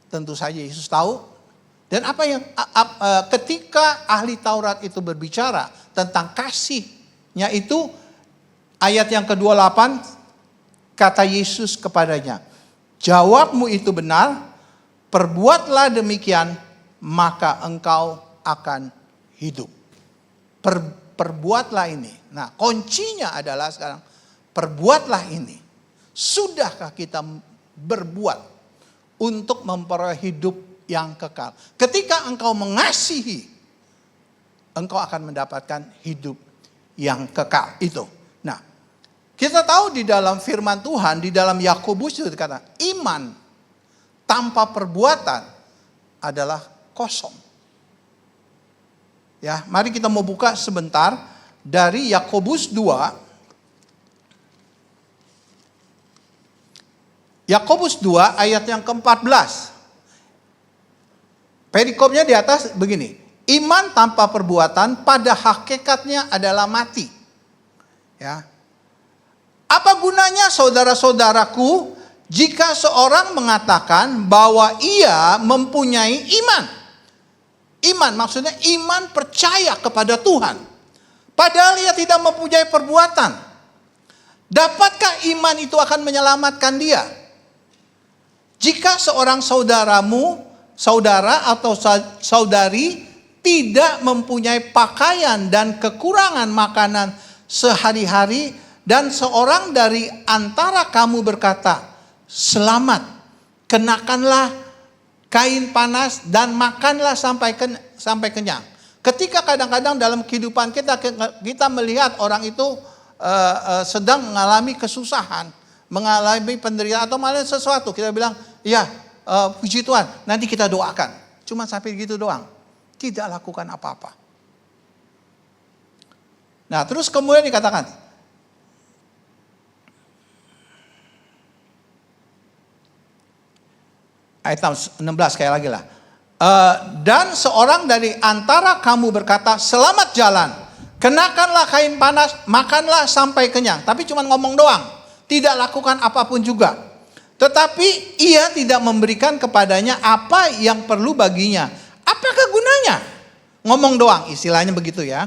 Tentu saja Yesus tahu. Dan apa yang ketika ahli Taurat itu berbicara tentang kasihnya itu, ayat yang ke-28 kata Yesus kepadanya, "Jawabmu itu benar, perbuatlah demikian, maka engkau akan hidup." Perbuatlah ini. Nah, kuncinya adalah sekarang perbuatlah ini. Sudahkah kita berbuat untuk memperoleh hidup yang kekal? Ketika engkau mengasihi, engkau akan mendapatkan hidup yang kekal itu. Nah, kita tahu di dalam firman Tuhan, di dalam Yakobus itu dikatakan, iman tanpa perbuatan adalah kosong. Ya, mari kita mau buka sebentar dari Yakobus 2. Yakobus 2 ayat yang ke-14. Perikopnya di atas begini. Iman tanpa perbuatan pada hakikatnya adalah mati. Ya. Apa gunanya saudara-saudaraku jika seorang mengatakan bahwa ia mempunyai iman? Iman maksudnya iman percaya kepada Tuhan. Padahal ia tidak mempunyai perbuatan. Dapatkah iman itu akan menyelamatkan dia? Jika seorang saudara atau saudari tidak mempunyai pakaian dan kekurangan makanan sehari-hari, dan seorang dari antara kamu berkata, "Selamat, kenakanlah kain panas dan makanlah sampai kenyang." Ketika kadang-kadang dalam kehidupan kita melihat orang itu sedang mengalami kesusahan, mengalami penderitaan atau malah sesuatu, kita bilang, "Ya, puji Tuhan, nanti kita doakan." Cuma sampai gitu doang. Tidak lakukan apa-apa. Nah, terus kemudian dikatakan, ayat 16 sekali lagi lah. Dan seorang dari antara kamu berkata, "Selamat jalan, kenakanlah kain panas, makanlah sampai kenyang." Tapi cuma ngomong doang, tidak lakukan apapun juga. Tetapi ia tidak memberikan kepadanya apa yang perlu baginya. Apakah gunanya? Ngomong doang, istilahnya begitu ya.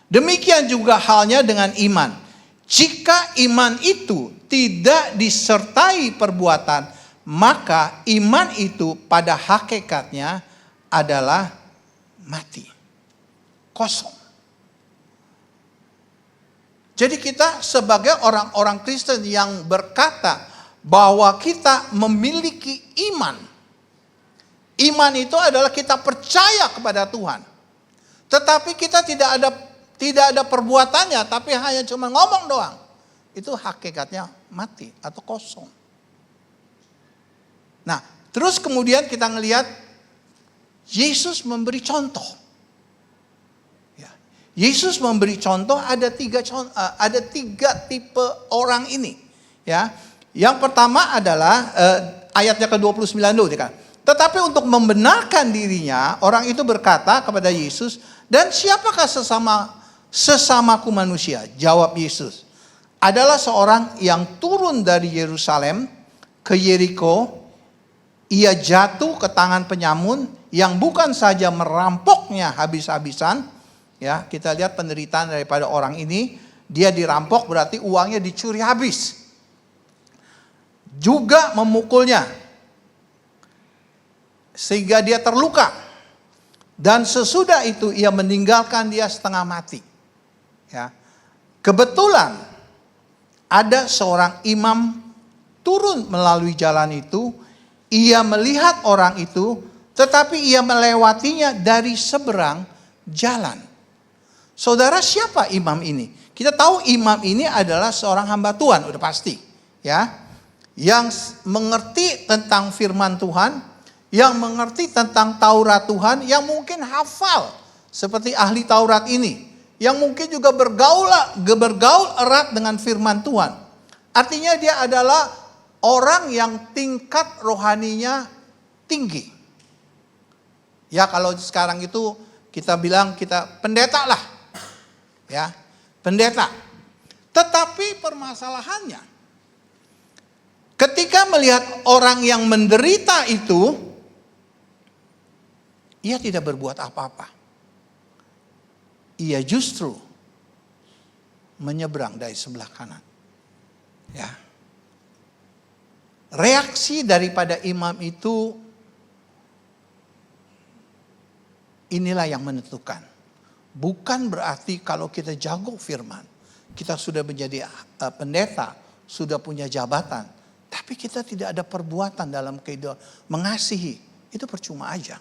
Demikian juga halnya dengan iman. Jika iman itu tidak disertai perbuatan, maka iman itu pada hakikatnya adalah mati. Kosong. Jadi kita sebagai orang-orang Kristen yang berkata bahwa kita memiliki iman. Iman itu adalah kita percaya kepada Tuhan. Tetapi kita tidak ada perbuatannya, tapi hanya cuma ngomong doang. Itu hakikatnya mati atau kosong. Nah, terus kemudian kita ngelihat Yesus memberi contoh. Ya. Yesus memberi contoh ada tiga tipe orang ini. Ya. Yang pertama adalah ayatnya ke-29 dulu. Tetapi untuk membenarkan dirinya, orang itu berkata kepada Yesus, "Dan siapakah sesamaku manusia?" Jawab Yesus, "Adalah seorang yang turun dari Yerusalem ke Yeriko ia jatuh ke tangan penyamun yang bukan saja merampoknya habis-habisan. Ya, kita lihat penderitaan daripada orang ini, dia dirampok berarti uangnya dicuri habis. Juga memukulnya sehingga dia terluka. Dan sesudah itu ia meninggalkan dia setengah mati. Ya. Kebetulan ada seorang imam turun melalui jalan itu, ia melihat orang itu, tetapi ia melewatinya dari seberang jalan. Saudara, siapa imam ini? Kita tahu imam ini adalah seorang hamba Tuhan, udah pasti, ya. Yang mengerti tentang firman Tuhan, yang mengerti tentang Taurat Tuhan, yang mungkin hafal seperti ahli Taurat ini, yang mungkin juga bergaul erat dengan firman Tuhan. Artinya dia adalah orang yang tingkat rohaninya tinggi. Ya, kalau sekarang itu kita bilang kita pendeta lah. Ya, pendeta. Tetapi permasalahannya, ketika melihat orang yang menderita itu, ia tidak berbuat apa-apa. Ia justru menyeberang dari sebelah kanan. Ya. Reaksi daripada imam itu, inilah yang menentukan. Bukan berarti kalau kita jago firman, kita sudah menjadi pendeta, sudah punya jabatan, tapi kita tidak ada perbuatan dalam kehidupan mengasihi, itu percuma aja.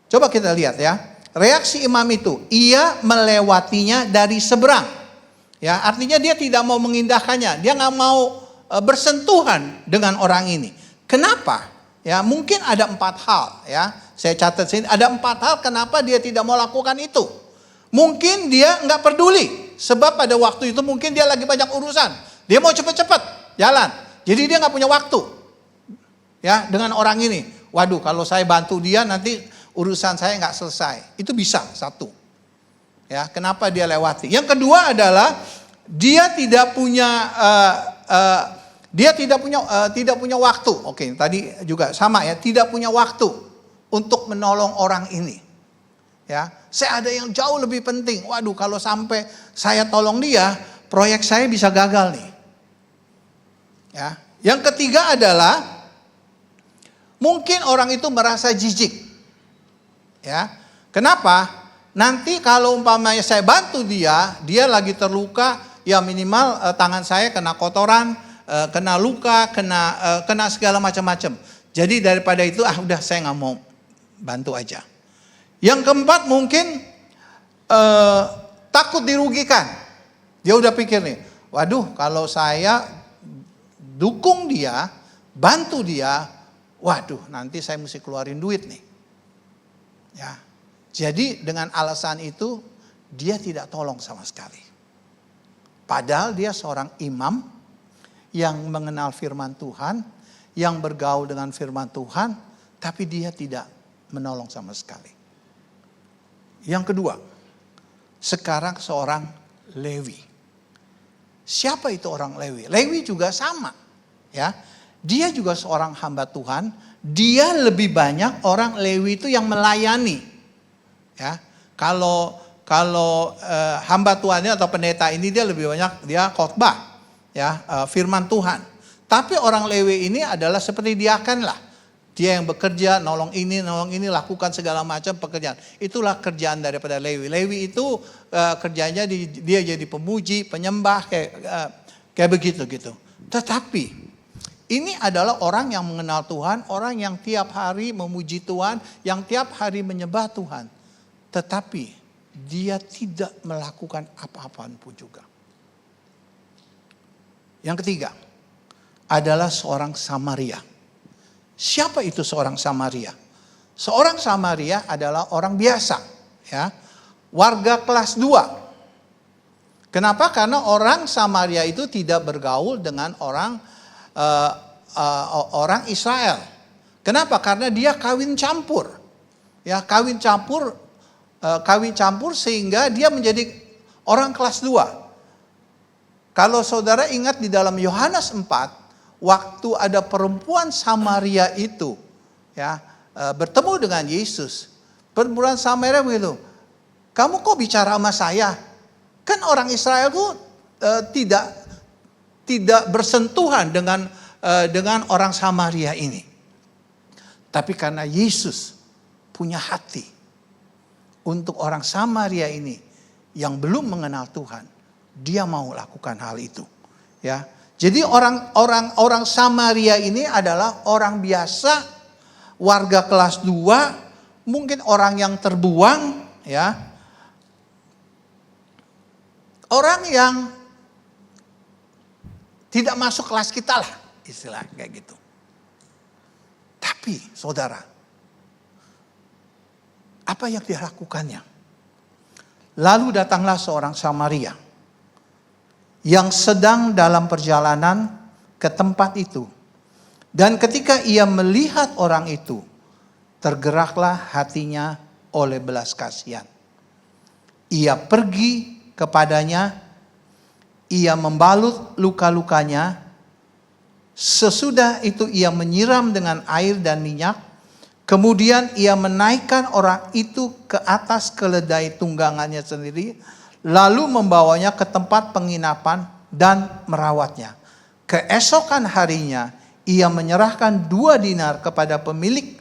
Coba kita lihat ya, reaksi imam itu, ia melewatinya dari seberang. Ya, artinya dia tidak mau mengindahkannya, dia nggak mau bersentuhan dengan orang ini. Kenapa? Ya, mungkin ada 4 hal ya. Saya catat sini, ada 4 hal kenapa dia tidak mau lakukan itu. Mungkin dia nggak peduli, sebab pada waktu itu mungkin dia lagi banyak urusan. Dia mau cepet-cepet jalan, jadi dia nggak punya waktu. Ya, dengan orang ini, waduh kalau saya bantu dia nanti urusan saya nggak selesai. Itu bisa, satu. Ya, kenapa dia lewati? Yang kedua adalah dia tidak punya tidak punya waktu. Oke, tadi juga sama ya, tidak punya waktu untuk menolong orang ini. Ya, saya ada yang jauh lebih penting. Waduh, kalau sampai saya tolong dia, proyek saya bisa gagal nih. Ya, yang ketiga adalah mungkin orang itu merasa jijik. Ya, kenapa? Nanti kalau umpamanya saya bantu dia lagi terluka, ya minimal tangan saya kena kotoran, kena luka, kena segala macam-macam. Jadi daripada itu, udah saya nggak mau bantu aja. Yang keempat mungkin takut dirugikan. Dia udah pikir nih, waduh kalau saya dukung dia, bantu dia, waduh nanti saya mesti keluarin duit nih. Ya, jadi dengan alasan itu dia tidak tolong sama sekali. Padahal dia seorang imam yang mengenal firman Tuhan, yang bergaul dengan firman Tuhan, tapi dia tidak menolong sama sekali. Yang kedua, sekarang seorang Lewi. Siapa itu orang Lewi? Lewi juga sama, ya. Dia juga seorang hamba Tuhan. Dia lebih banyak orang Lewi itu yang melayani, ya. Kalau hamba Tuhannya atau pendeta ini dia lebih banyak dia khotbah, ya, firman Tuhan. Tapi orang Lewi ini adalah seperti diakan lah. Dia yang bekerja, nolong ini, lakukan segala macam pekerjaan. Itulah kerjaan daripada Lewi. Lewi itu kerjanya dia jadi pemuji, penyembah, kayak begitu gitu. Tetapi ini adalah orang yang mengenal Tuhan, orang yang tiap hari memuji Tuhan, yang tiap hari menyembah Tuhan. Tetapi dia tidak melakukan apa-apaan pun juga. Yang ketiga adalah seorang Samaria. Siapa itu seorang Samaria? Seorang Samaria adalah orang biasa, ya. Warga kelas 2. Kenapa? Karena orang Samaria itu tidak bergaul dengan orang Israel. Kenapa? Karena dia kawin campur. Ya, kawin campur sehingga dia menjadi orang kelas 2. Kalau saudara ingat di dalam Yohanes 4, waktu ada perempuan Samaria itu ya bertemu dengan Yesus. Perempuan Samaria begitu, kamu kok bicara sama saya? Kan orang Israel itu tidak bersentuhan dengan orang Samaria ini. Tapi karena Yesus punya hati untuk orang Samaria ini yang belum mengenal Tuhan, dia mau lakukan hal itu. Ya, jadi orang Samaria ini adalah orang biasa, warga kelas 2, mungkin orang yang terbuang, ya, orang yang tidak masuk kelas kita lah, istilah kayak gitu. Tapi saudara, apa yang dia lakukannya? Lalu datanglah seorang Samaria yang sedang dalam perjalanan ke tempat itu. Dan ketika ia melihat orang itu, tergeraklah hatinya oleh belas kasihan. Ia pergi kepadanya, ia membalut luka-lukanya. Sesudah itu ia menyiram dengan air dan minyak. Kemudian ia menaikkan orang itu ke atas keledai tunggangannya sendiri, lalu membawanya ke tempat penginapan dan merawatnya. Keesokan harinya ia menyerahkan 2 dinar kepada pemilik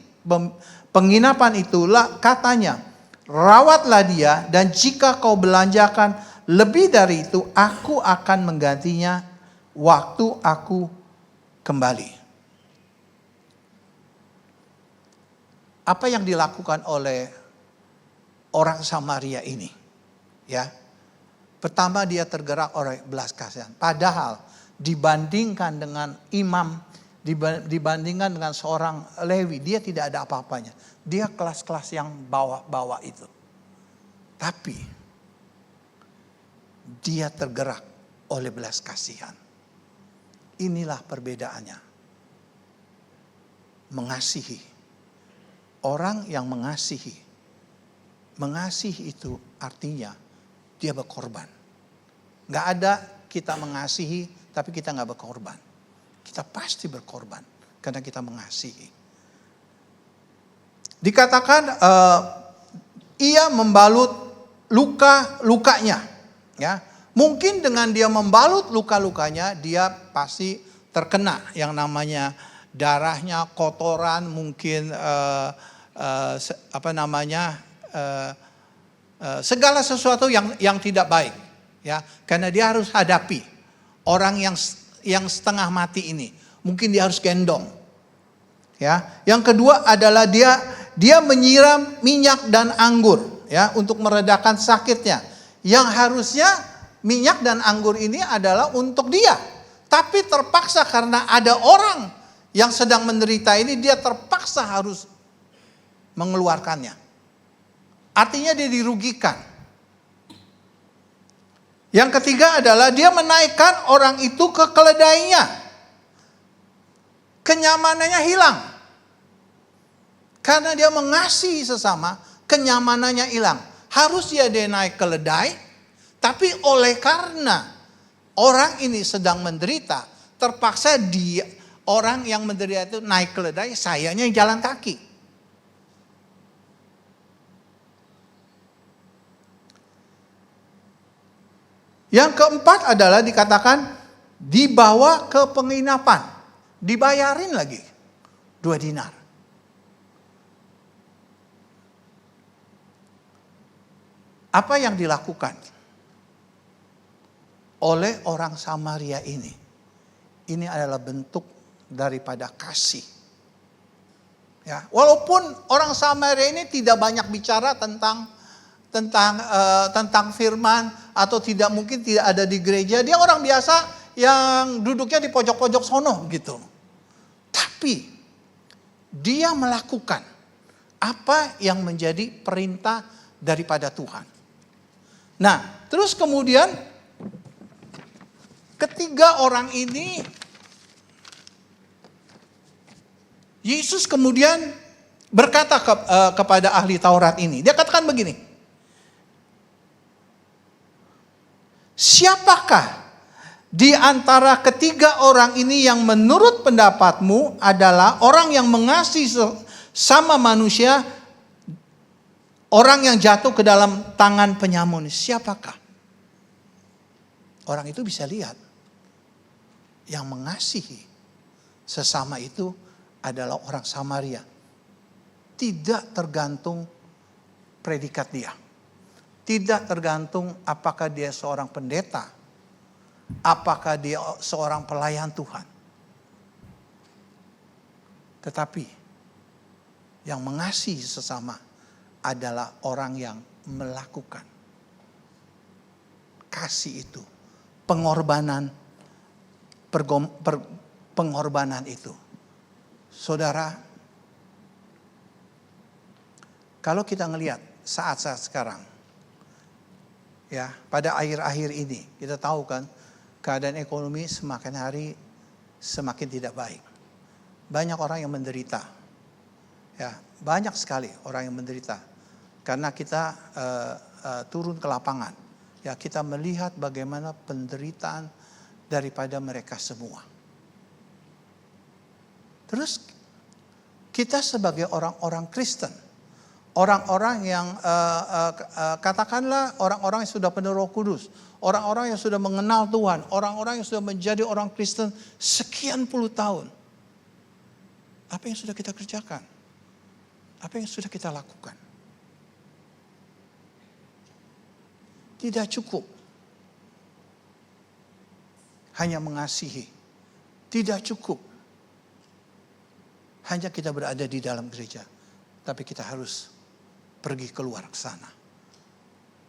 penginapan itulah, katanya, rawatlah dia, dan jika kau belanjakan lebih dari itu, aku akan menggantinya waktu aku kembali. Apa yang dilakukan oleh orang Samaria ini? Ya, pertama dia tergerak oleh belas kasihan. Padahal dibandingkan dengan imam, dibandingkan dengan seorang Lewi, dia tidak ada apa-apanya. Dia kelas-kelas yang bawah-bawah itu. Tapi dia tergerak oleh belas kasihan. Inilah perbedaannya. Mengasihi. Orang yang mengasihi. Mengasihi itu artinya dia berkorban. Gak ada kita mengasihi tapi kita gak berkorban. Kita pasti berkorban karena kita mengasihi. Dikatakan ia membalut luka-lukanya. Ya, mungkin dengan dia membalut luka-lukanya, dia pasti terkena yang namanya darahnya, kotoran, mungkin segala sesuatu yang tidak baik. Ya, karena dia harus hadapi orang yang setengah mati ini. Mungkin dia harus gendong. Ya, yang kedua adalah dia menyiram minyak dan anggur, ya, untuk meredakan sakitnya. Yang harusnya minyak dan anggur ini adalah untuk dia. Tapi terpaksa karena ada orang yang sedang menderita ini, dia terpaksa harus mengeluarkannya. Artinya dia dirugikan. Yang ketiga adalah dia menaikkan orang itu ke keledainya. Kenyamanannya hilang. Karena dia mengasihi sesama, kenyamanannya hilang. Harus dia naik keledai, tapi oleh karena orang ini sedang menderita, terpaksa orang yang menderita itu naik keledai, sayanya jalan kaki. Yang keempat adalah dikatakan dibawa ke penginapan. Dibayarin lagi 2 dinar. Apa yang dilakukan oleh orang Samaria ini? Ini adalah bentuk daripada kasih. Ya, walaupun orang Samaria ini tidak banyak bicara tentang firman, atau mungkin tidak ada di gereja, dia orang biasa yang duduknya di pojok-pojok sono gitu. Tapi dia melakukan apa yang menjadi perintah daripada Tuhan. Nah, terus kemudian ketiga orang ini, Yesus kemudian berkata kepada ahli Taurat ini. Dia katakan begini, siapakah di antara ketiga orang ini yang menurut menurut pendapatmu adalah orang yang mengasihi sama manusia, orang yang jatuh ke dalam tangan penyamun. Siapakah? Orang itu bisa lihat. Yang mengasihi sesama itu adalah orang Samaria. Tidak tergantung predikat dia. Tidak tergantung apakah dia seorang pendeta. Apakah dia seorang pelayan Tuhan. Tetapi yang mengasihi sesama adalah orang yang melakukan kasih itu. Pengorbanan itu. Saudara, kalau kita ngelihat saat-saat sekarang, ya, pada akhir-akhir ini, kita tahu kan, keadaan ekonomi semakin hari semakin tidak baik. Banyak orang yang menderita, ya, banyak sekali orang yang menderita, karena kita turun ke lapangan, ya, kita melihat bagaimana penderitaan daripada mereka semua. Terus kita sebagai orang-orang Kristen, orang-orang yang katakanlah orang-orang yang sudah penuh Roh Kudus, orang-orang yang sudah mengenal Tuhan, orang-orang yang sudah menjadi orang Kristen sekian puluh tahun. Apa yang sudah kita kerjakan? Apa yang sudah kita lakukan? Tidak cukup hanya mengasihi. Tidak cukup hanya kita berada di dalam gereja. Tapi kita harus pergi keluar ke sana.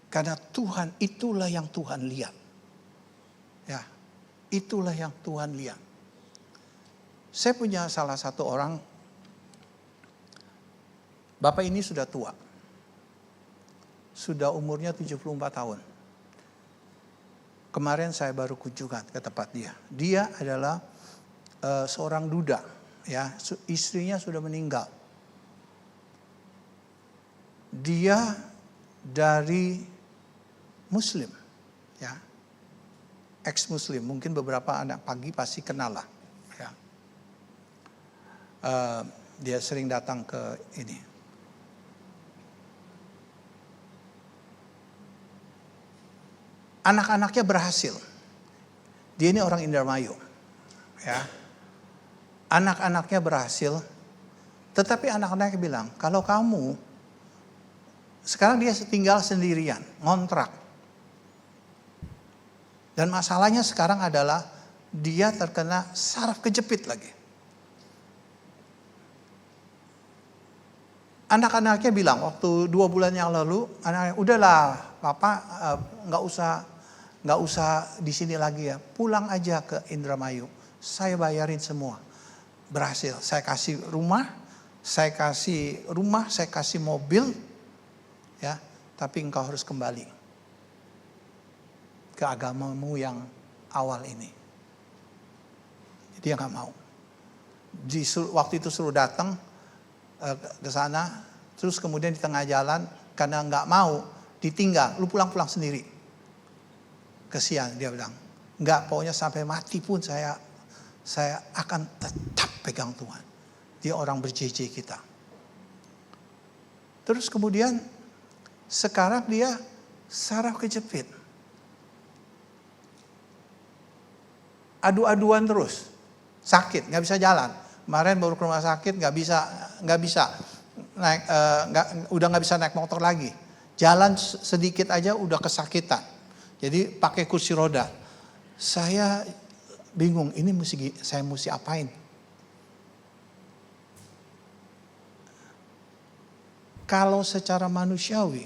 Karena Tuhan, itulah yang Tuhan lihat. Ya, itulah yang Tuhan lihat. Saya punya salah satu orang, bapak ini sudah tua. Sudah umurnya 74 tahun. Kemarin saya baru kunjungan ke tempat dia. Dia adalah seorang duda, ya, istrinya sudah meninggal. Dia dari Muslim, ya, ex-Muslim. Mungkin beberapa anak pagi pasti kenal lah. Ya. Dia sering datang ke ini. Anak-anaknya berhasil. Dia ini orang Indramayu, ya. Anak-anaknya berhasil, tetapi anak-anaknya bilang, kalau kamu sekarang dia tinggal sendirian, ngontrak. Dan masalahnya sekarang adalah dia terkena saraf kejepit lagi. Anak-anaknya bilang waktu 2 bulan yang lalu, anaknya, udahlah, Papa nggak usah di sini lagi ya, pulang aja ke Indramayu, saya bayarin semua. Berhasil, saya kasih rumah, saya kasih mobil, ya, tapi engkau harus kembali ke agamamu yang awal ini. Dia nggak mau. Waktu itu suruh datang ke sana, terus kemudian di tengah jalan karena nggak mau ditinggal, lu pulang sendiri. Kesian, dia bilang, nggak, pokoknya sampai mati pun saya akan tetap pegang Tuhan. Dia orang berjeje kita. Terus kemudian sekarang dia saraf kejepit. Adu-aduan terus. Sakit, nggak bisa jalan. Kemarin baru ke rumah sakit, nggak bisa naik, udah nggak bisa naik motor lagi. Jalan sedikit aja udah kesakitan. Jadi pakai kursi roda. Saya bingung, ini saya mesti apain? Kalau secara manusiawi,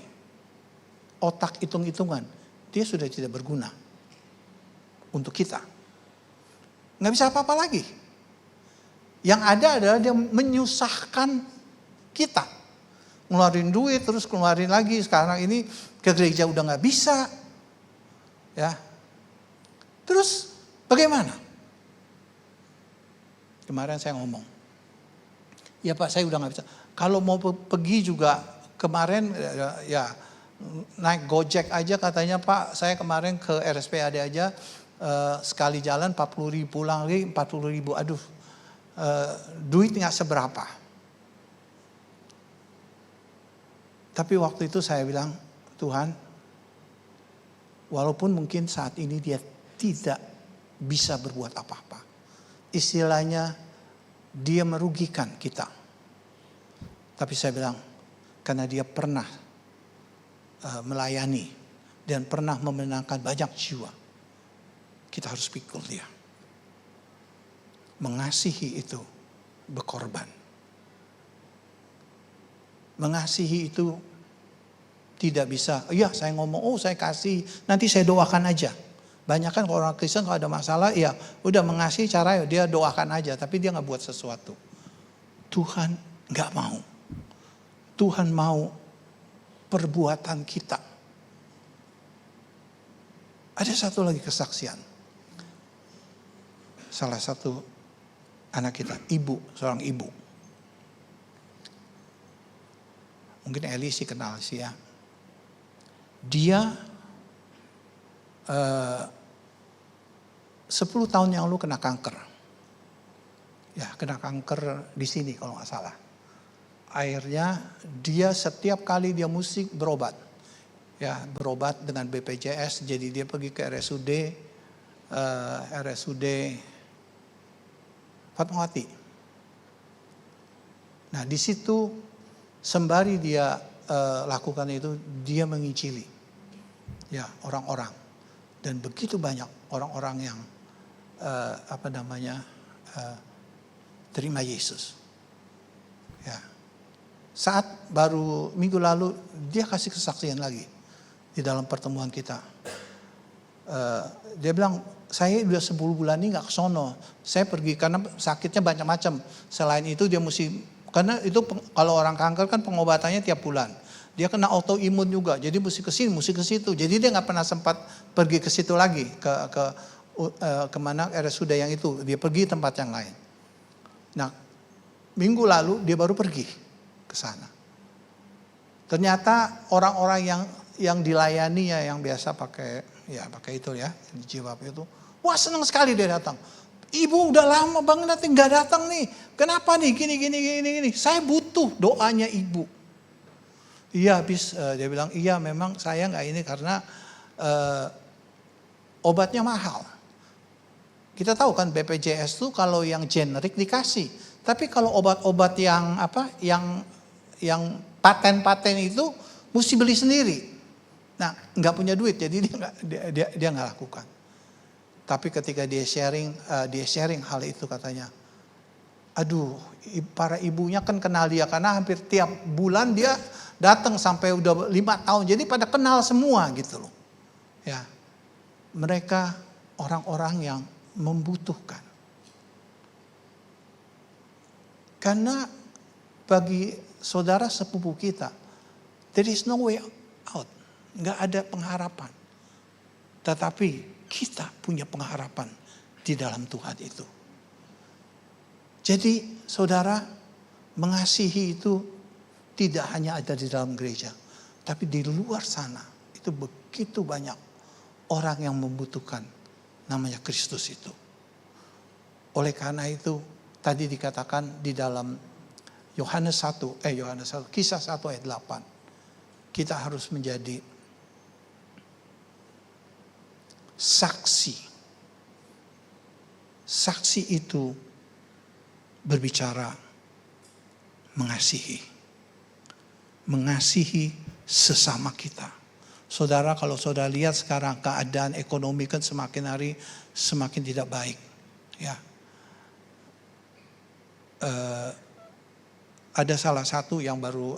otak hitung-hitungan, dia sudah tidak berguna untuk kita. Nggak bisa apa-apa lagi. Yang ada adalah dia menyusahkan kita. Ngeluarin duit, terus keluarin lagi. Sekarang ini ke gereja udah nggak bisa. Ya. Terus bagaimana? Kemarin saya ngomong, ya Pak, saya udah nggak bisa. Kalau mau pergi juga kemarin ya naik Gojek aja katanya, Pak, saya kemarin ke RSPAD aja sekali jalan 40.000, pulang lagi 40.000. Aduh, duit nggak seberapa. Tapi waktu itu saya bilang, Tuhan, walaupun mungkin saat ini dia tidak bisa berbuat apa-apa. Istilahnya dia merugikan kita. Tapi saya bilang, karena dia pernah melayani dan pernah memenangkan banyak jiwa, kita harus pikul dia. Mengasihi itu berkorban. Mengasihi itu tidak bisa, iya saya ngomong, oh saya kasih, nanti saya doakan aja. Banyak kan orang Kristen kalau ada masalah, ya udah mengasihi cara dia doakan aja, tapi dia nggak buat sesuatu. Tuhan nggak mau. Tuhan mau perbuatan kita. Ada satu lagi kesaksian. Salah satu anak kita, seorang ibu. Mungkin Eli sih kenal sih ya. Dia 10 tahun yang lalu kena kanker. Ya, kena kanker di sini kalau nggak salah. Akhirnya dia setiap kali dia mesti berobat. Ya, berobat dengan BPJS. Jadi dia pergi ke RSUD Fatmawati. Nah, di situ sembari dia lakukan itu, dia mengicili ya orang-orang, dan begitu banyak orang-orang yang terima Yesus. Ya, saat baru minggu lalu dia kasih kesaksian lagi di dalam pertemuan kita. Dia bilang, saya udah 10 bulan ini gak kesono. Saya pergi karena sakitnya macam-macam. Selain itu dia mesti, karena itu kalau orang kanker kan pengobatannya tiap bulan. Dia kena autoimun juga, jadi mesti ke sini, mesti ke situ. Jadi dia nggak pernah sempat pergi ke situ lagi, kemana RSUD yang itu. Dia pergi tempat yang lain. Nah, minggu lalu dia baru pergi ke sana. Ternyata orang-orang yang dilayani ya, yang biasa pakai itu ya, jilbab itu, wah senang sekali dia datang. Ibu udah lama banget nggak datang nih. Kenapa nih? Gini. Saya butuh doanya ibu. Iya, habis dia bilang, iya memang saya nggak ini karena obatnya mahal. Kita tahu kan BPJS tuh kalau yang generik dikasih, tapi kalau obat-obat yang paten-paten itu mesti beli sendiri. Nah, nggak punya duit, jadi dia nggak lakukan. Tapi ketika dia sharing hal itu, katanya, aduh, para ibunya kan kenal dia karena hampir tiap bulan dia datang sampai udah 5 tahun. Jadi pada kenal semua gitu loh. Ya. Mereka orang-orang yang membutuhkan. Karena bagi saudara sepupu kita, there is no way out. Nggak ada pengharapan. Tetapi kita punya pengharapan di dalam Tuhan itu. Jadi saudara, mengasihi itu tidak hanya ada di dalam gereja, tapi di luar sana itu begitu banyak orang yang membutuhkan namanya Kristus itu. Oleh karena itu tadi dikatakan di dalam Kisah 1 ayat 8, kita harus menjadi saksi. Saksi itu berbicara mengasihi sesama kita. Saudara, kalau saudara lihat sekarang keadaan ekonomi kan semakin hari semakin tidak baik. Ya, ada salah satu yang baru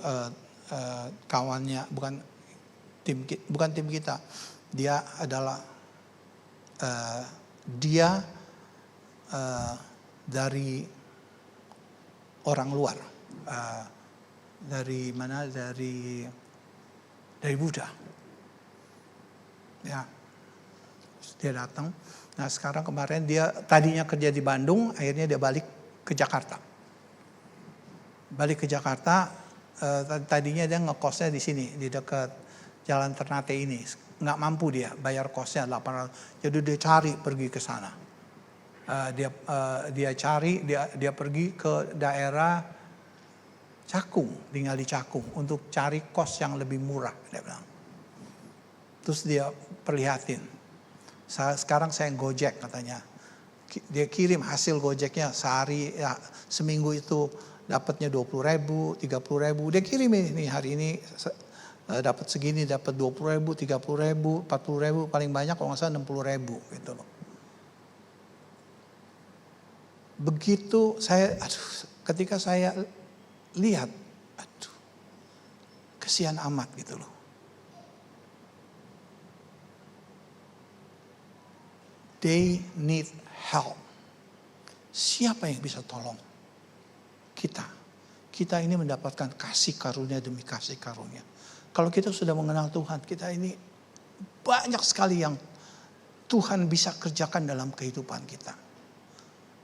kawannya, bukan tim kita, dia adalah dari orang luar. Dari mana? Dari Buddha. Ya, dia datang. Nah, sekarang kemarin dia tadinya kerja di Bandung, akhirnya dia balik ke Jakarta. Tadinya dia ngekosnya di sini, di dekat Jalan Ternate ini. Nggak mampu dia bayar kosnya 800. Jadi dia cari pergi ke sana. Dia pergi ke daerah Cakung, tinggal di Cakung untuk cari kos yang lebih murah, dia bilang. Terus dia perlihatin, sekarang saya Gojek katanya. Dia kirim hasil Gojeknya sehari, ya, seminggu itu dapatnya 20.000, 30.000. Dia kirim ini hari ini dapat segini, dapat 20.000, 30.000, 40.000, paling banyak kalau nggak salah 60.000 gitu loh. Begitu ketika saya lihat, kesian amat gitu loh. They need help. Siapa yang bisa tolong? Kita. Kita ini mendapatkan kasih karunia demi kasih karunia. Kalau kita sudah mengenal Tuhan, kita ini banyak sekali yang Tuhan bisa kerjakan dalam kehidupan kita.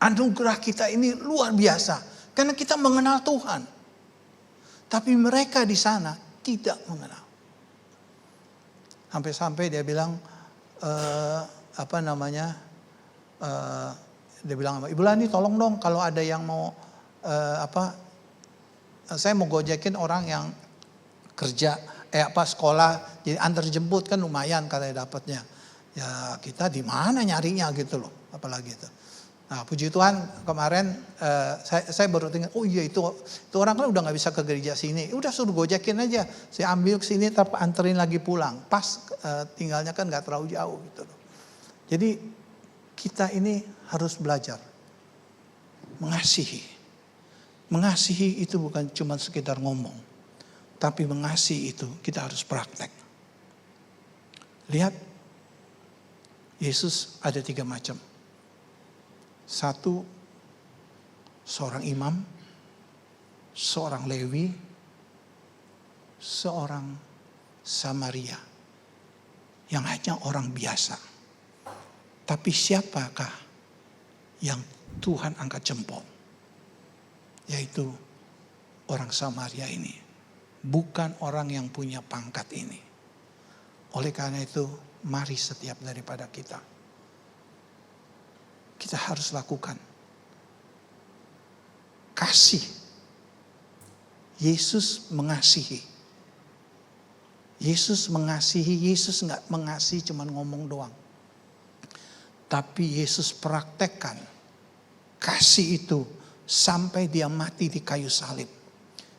Anugerah kita ini luar biasa. Karena kita mengenal Tuhan. Tapi mereka di sana tidak mengenal. Sampai-sampai dia bilang, dia bilang, Ibu Lani tolong dong kalau ada yang mau, saya mau gojekin orang yang kerja, sekolah, jadi antar jemput kan lumayan katanya dapatnya. Ya kita di mana nyarinya gitu loh, apalagi itu. Nah puji Tuhan kemarin saya baru tinggal, oh iya itu orang kan udah nggak bisa ke gereja sini, udah suruh gojekin aja, saya ambil ke sini tapi anterin lagi pulang, pas tinggalnya kan nggak terlalu jauh gitu loh. Jadi kita ini harus belajar mengasihi. Mengasihi itu bukan cuma sekedar ngomong, tapi mengasihi itu kita harus praktek. Lihat, Yesus ada 3 macam. 1, seorang imam, seorang Lewi, seorang Samaria. Yang hanya orang biasa. Tapi siapakah yang Tuhan angkat jempol? Yaitu orang Samaria ini. Bukan orang yang punya pangkat ini. Oleh karena itu, mari setiap daripada kita harus lakukan kasih. Yesus mengasihi. Yesus mengasihi. Yesus nggak mengasihi cuma ngomong doang. Tapi Yesus praktekkan kasih itu sampai dia mati di kayu salib.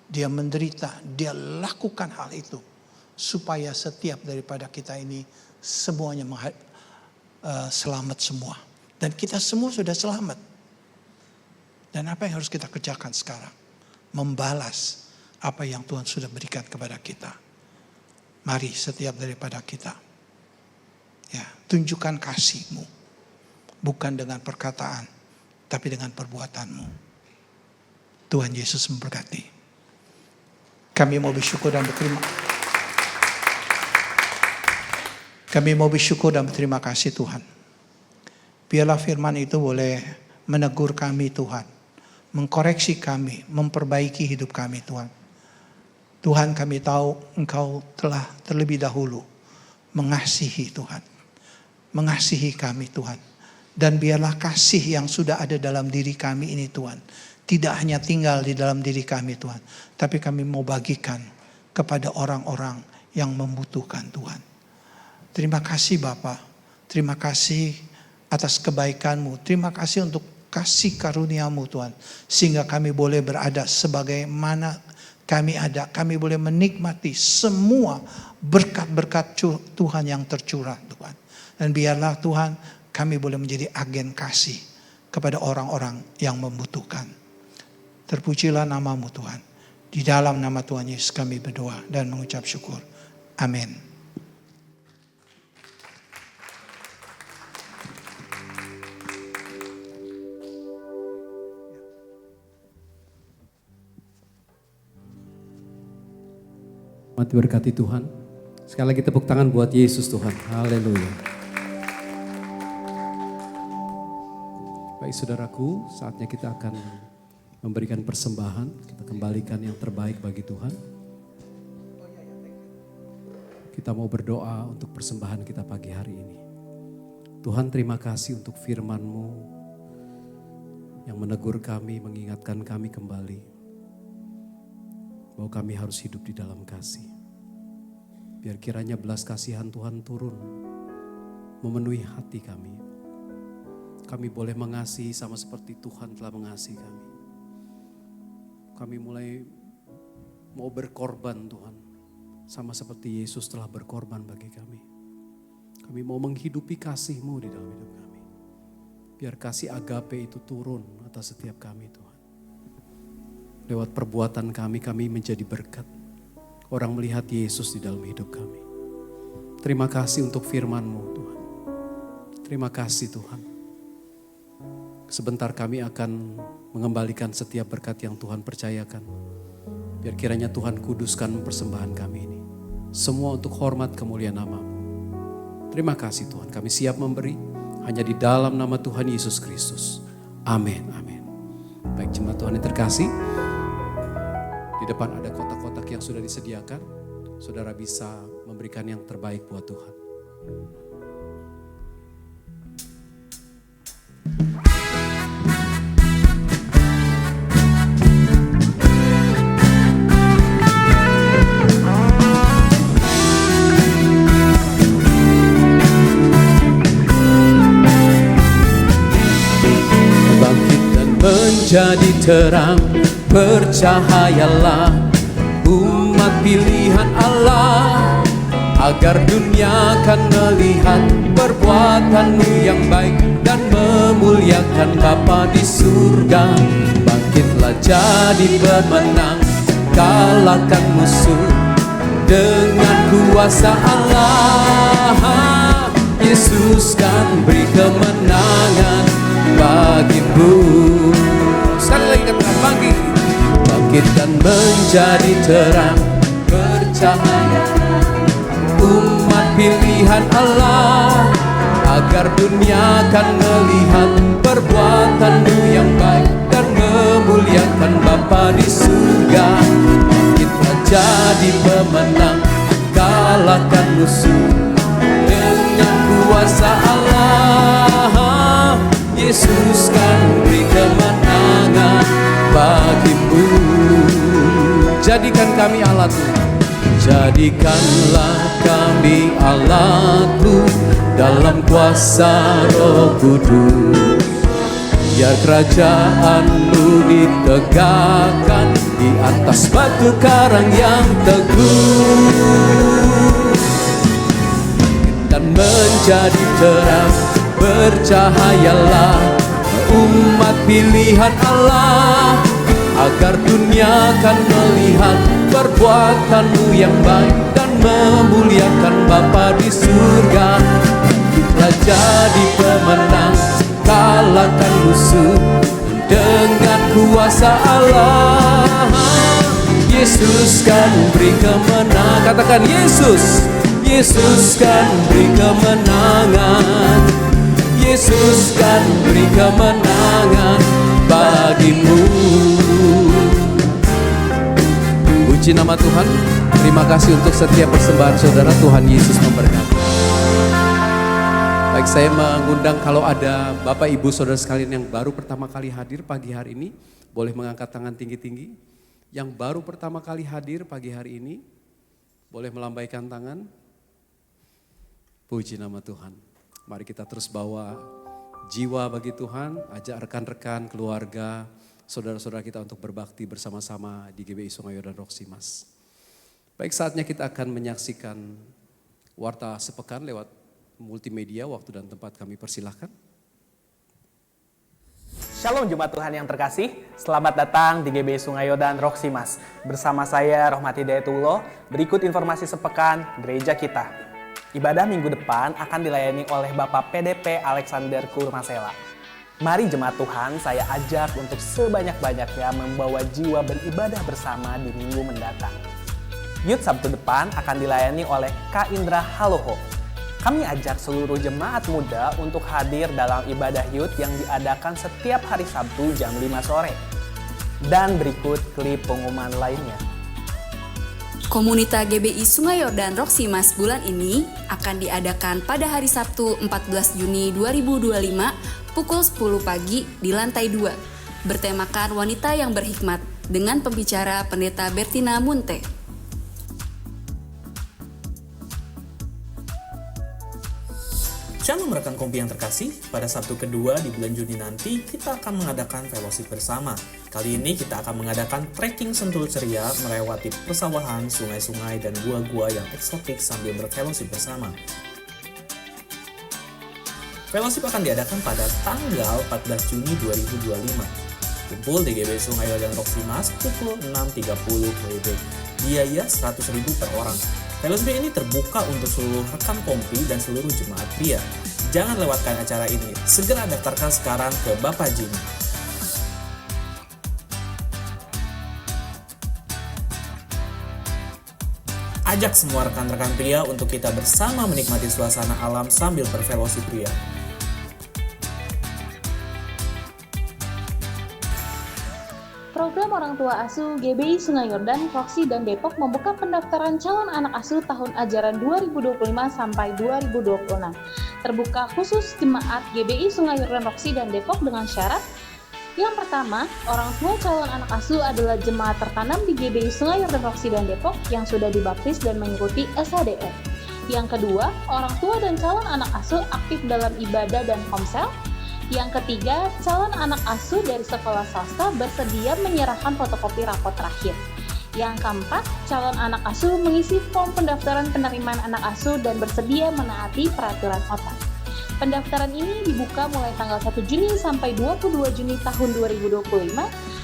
Dia menderita, dia lakukan hal itu. Supaya setiap daripada kita ini semuanya selamat semua. Dan kita semua sudah selamat. Dan apa yang harus kita kerjakan sekarang? Membalas apa yang Tuhan sudah berikan kepada kita. Mari setiap daripada kita. Ya, tunjukkan kasih-Mu. Bukan dengan perkataan, tapi dengan perbuatan-Mu. Tuhan Yesus memberkati. Kami mau bersyukur dan berterima. Kami mau bersyukur dan berterima kasih Tuhan. Biarlah firman itu boleh menegur kami Tuhan. Mengkoreksi kami, memperbaiki hidup kami Tuhan. Tuhan kami tahu Engkau telah terlebih dahulu mengasihi Tuhan. Mengasihi kami Tuhan. Dan biarlah kasih yang sudah ada dalam diri kami ini Tuhan. Tidak hanya tinggal di dalam diri kami Tuhan. Tapi kami mau bagikan kepada orang-orang yang membutuhkan Tuhan. Terima kasih Bapa. Terima kasih atas kebaikan-Mu. Terima kasih untuk kasih karunia-Mu Tuhan. Sehingga kami boleh berada sebagaimana kami ada. Kami boleh menikmati semua berkat-berkat Tuhan yang tercurah Tuhan. Dan biarlah Tuhan kami boleh menjadi agen kasih kepada orang-orang yang membutuhkan. Terpujilah nama-Mu Tuhan. Di dalam nama Tuhan Yesus kami berdoa dan mengucap syukur. Amin. Mati berkati Tuhan. Sekali lagi tepuk tangan buat Yesus Tuhan. Haleluya. Baik saudaraku, saatnya kita akan memberikan persembahan. Kita kembalikan yang terbaik bagi Tuhan. Kita mau berdoa untuk persembahan kita pagi hari ini. Tuhan terima kasih untuk firman-Mu yang menegur kami, mengingatkan kami kembali bahwa kami harus hidup di dalam kasih. Biar kiranya belas kasihan Tuhan turun memenuhi hati kami. Kami boleh mengasihi sama seperti Tuhan telah mengasihi kami. Kami mulai mau berkorban Tuhan, sama seperti Yesus telah berkorban bagi kami. Kami mau menghidupi kasih-Mu di dalam hidup kami. Biar kasih agape itu turun atas setiap kami Tuhan. Lewat perbuatan kami menjadi berkat. Orang melihat Yesus di dalam hidup kami. Terima kasih untuk firman-Mu Tuhan. Terima kasih Tuhan. Sebentar kami akan mengembalikan setiap berkat yang Tuhan percayakan. Biar kiranya Tuhan kuduskan persembahan kami ini. Semua untuk hormat kemuliaan nama-Mu. Terima kasih Tuhan, kami siap memberi hanya di dalam nama Tuhan Yesus Kristus. Amin, amin. Baik jemaat Tuhan yang terkasih, di depan ada kotak-kotak yang sudah disediakan. Saudara bisa memberikan yang terbaik buat Tuhan. Menjadi terang, bercahayalah umat pilihan Allah, agar dunia akan melihat perbuatan-Mu yang baik dan memuliakan Bapa di surga. Bangkitlah jadi pemenang, kalahkan musuh dengan kuasa Allah. Yesus kan beri kemenangan bagimu. Sekali lagi katakan bangkit. Bangkit dan menjadi terang, bercahaya umat pilihan Allah, agar dunia akan melihat perbuatan-Mu yang baik dan memuliakan Bapa di surga. Bangkitlah jadi pemenang, kalahkan musuh dengan kuasa Allah. Yesus kan beri kemenangan bagimu. Jadikan kami alat-Mu, jadikanlah kami alat-Mu dalam kuasa Roh Kudus. Biar kerajaan-Mu ditegakkan di atas batu karang yang teguh, dan menjadi terang, bercahayalah umat pilihan Allah, agar dunia akan melihat perbuatan-Mu yang baik dan memuliakan Bapa di surga. Kita jadi pemenang, kalahkan musuh dengan kuasa Allah. Yesus kan beri kemenangan. Katakan Yesus. Yesus kan beri kemenangan. Yesus kan beri kemenangan bagimu. Puji nama Tuhan. Terima kasih untuk setiap persembahan saudara. Tuhan Yesus memberkati. Baik, saya mengundang kalau ada Bapak Ibu Saudara sekalian yang baru pertama kali hadir pagi hari ini, boleh mengangkat tangan tinggi-tinggi. Yang baru pertama kali hadir pagi hari ini, boleh melambaikan tangan. Puji nama Tuhan. Mari kita terus bawa jiwa bagi Tuhan, ajak rekan-rekan, keluarga, saudara-saudara kita untuk berbakti bersama-sama di GBI Sungai Yordan Roksimas. Baik, saatnya kita akan menyaksikan Warta Sepekan lewat multimedia. Waktu dan tempat kami persilahkan. Shalom Jemaat Tuhan yang terkasih, selamat datang di GBI Sungai Yordan Roksimas. Bersama saya Rohmat Hidayatullah, berikut informasi sepekan gereja kita. Ibadah minggu depan akan dilayani oleh Bapak PDP Alexander Kurmasela. Mari Jemaat Tuhan, saya ajak untuk sebanyak-banyaknya membawa jiwa beribadah bersama di minggu mendatang. Youth Sabtu depan akan dilayani oleh Kak Indra Haloho. Kami ajak seluruh jemaat muda untuk hadir dalam ibadah youth yang diadakan setiap hari Sabtu jam 5 sore. Dan berikut klip pengumuman lainnya. Komunitas GBI Sungai Yordan Roksimas bulan ini akan diadakan pada hari Sabtu 14 Juni 2025 pukul 10 pagi di lantai 2. bertemakan wanita yang berhikmat dengan pembicara Pendeta Bertina Munte. Shalom rekan kompi yang terkasih, pada Sabtu kedua di bulan Juni nanti kita akan mengadakan fellowship bersama. Kali ini kita akan mengadakan trekking sentul ceria melewati persawahan, sungai-sungai, dan gua-gua yang eksotik sambil berfellowship bersama. Fellowship akan diadakan pada tanggal 14 Juni 2025. Kumpul di GBI Sungai dan Roxy Mas pukul 6.30 WIB. Biaya 100.000 per orang. Fellowship ini terbuka untuk seluruh rekan kompi dan seluruh jemaat pria. Jangan lewatkan acara ini. Segera daftarkan sekarang ke Bapak Jimmy. Ajak semua rekan-rekan pria untuk kita bersama menikmati suasana alam sambil berfellowship pria. Program Orang Tua Asuh GBI Sungai Yordan, Roxy, dan Depok membuka pendaftaran calon anak asuh tahun ajaran 2025 sampai 2026. Terbuka khusus jemaat GBI Sungai Yordan, Roxy, dan Depok dengan syarat: yang pertama, orang tua calon anak asuh adalah jemaat tertanam di GBI Sungai Yordan, Roxy, dan Depok yang sudah dibaptis dan mengikuti SHDR. Yang kedua, orang tua dan calon anak asuh aktif dalam ibadah dan komsel. Yang ketiga, calon anak asuh dari sekolah swasta bersedia menyerahkan fotokopi rapor terakhir. Yang keempat, calon anak asuh mengisi form pendaftaran penerimaan anak asuh dan bersedia menaati peraturan OTA. Pendaftaran ini dibuka mulai tanggal 1 Juni sampai 22 Juni tahun 2025.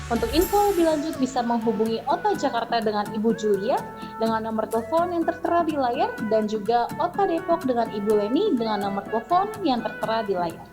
Untuk info lebih lanjut bisa menghubungi OTA Jakarta dengan Ibu Julia dengan nomor telepon yang tertera di layar, dan juga OTA Depok dengan Ibu Leni dengan nomor telepon yang tertera di layar.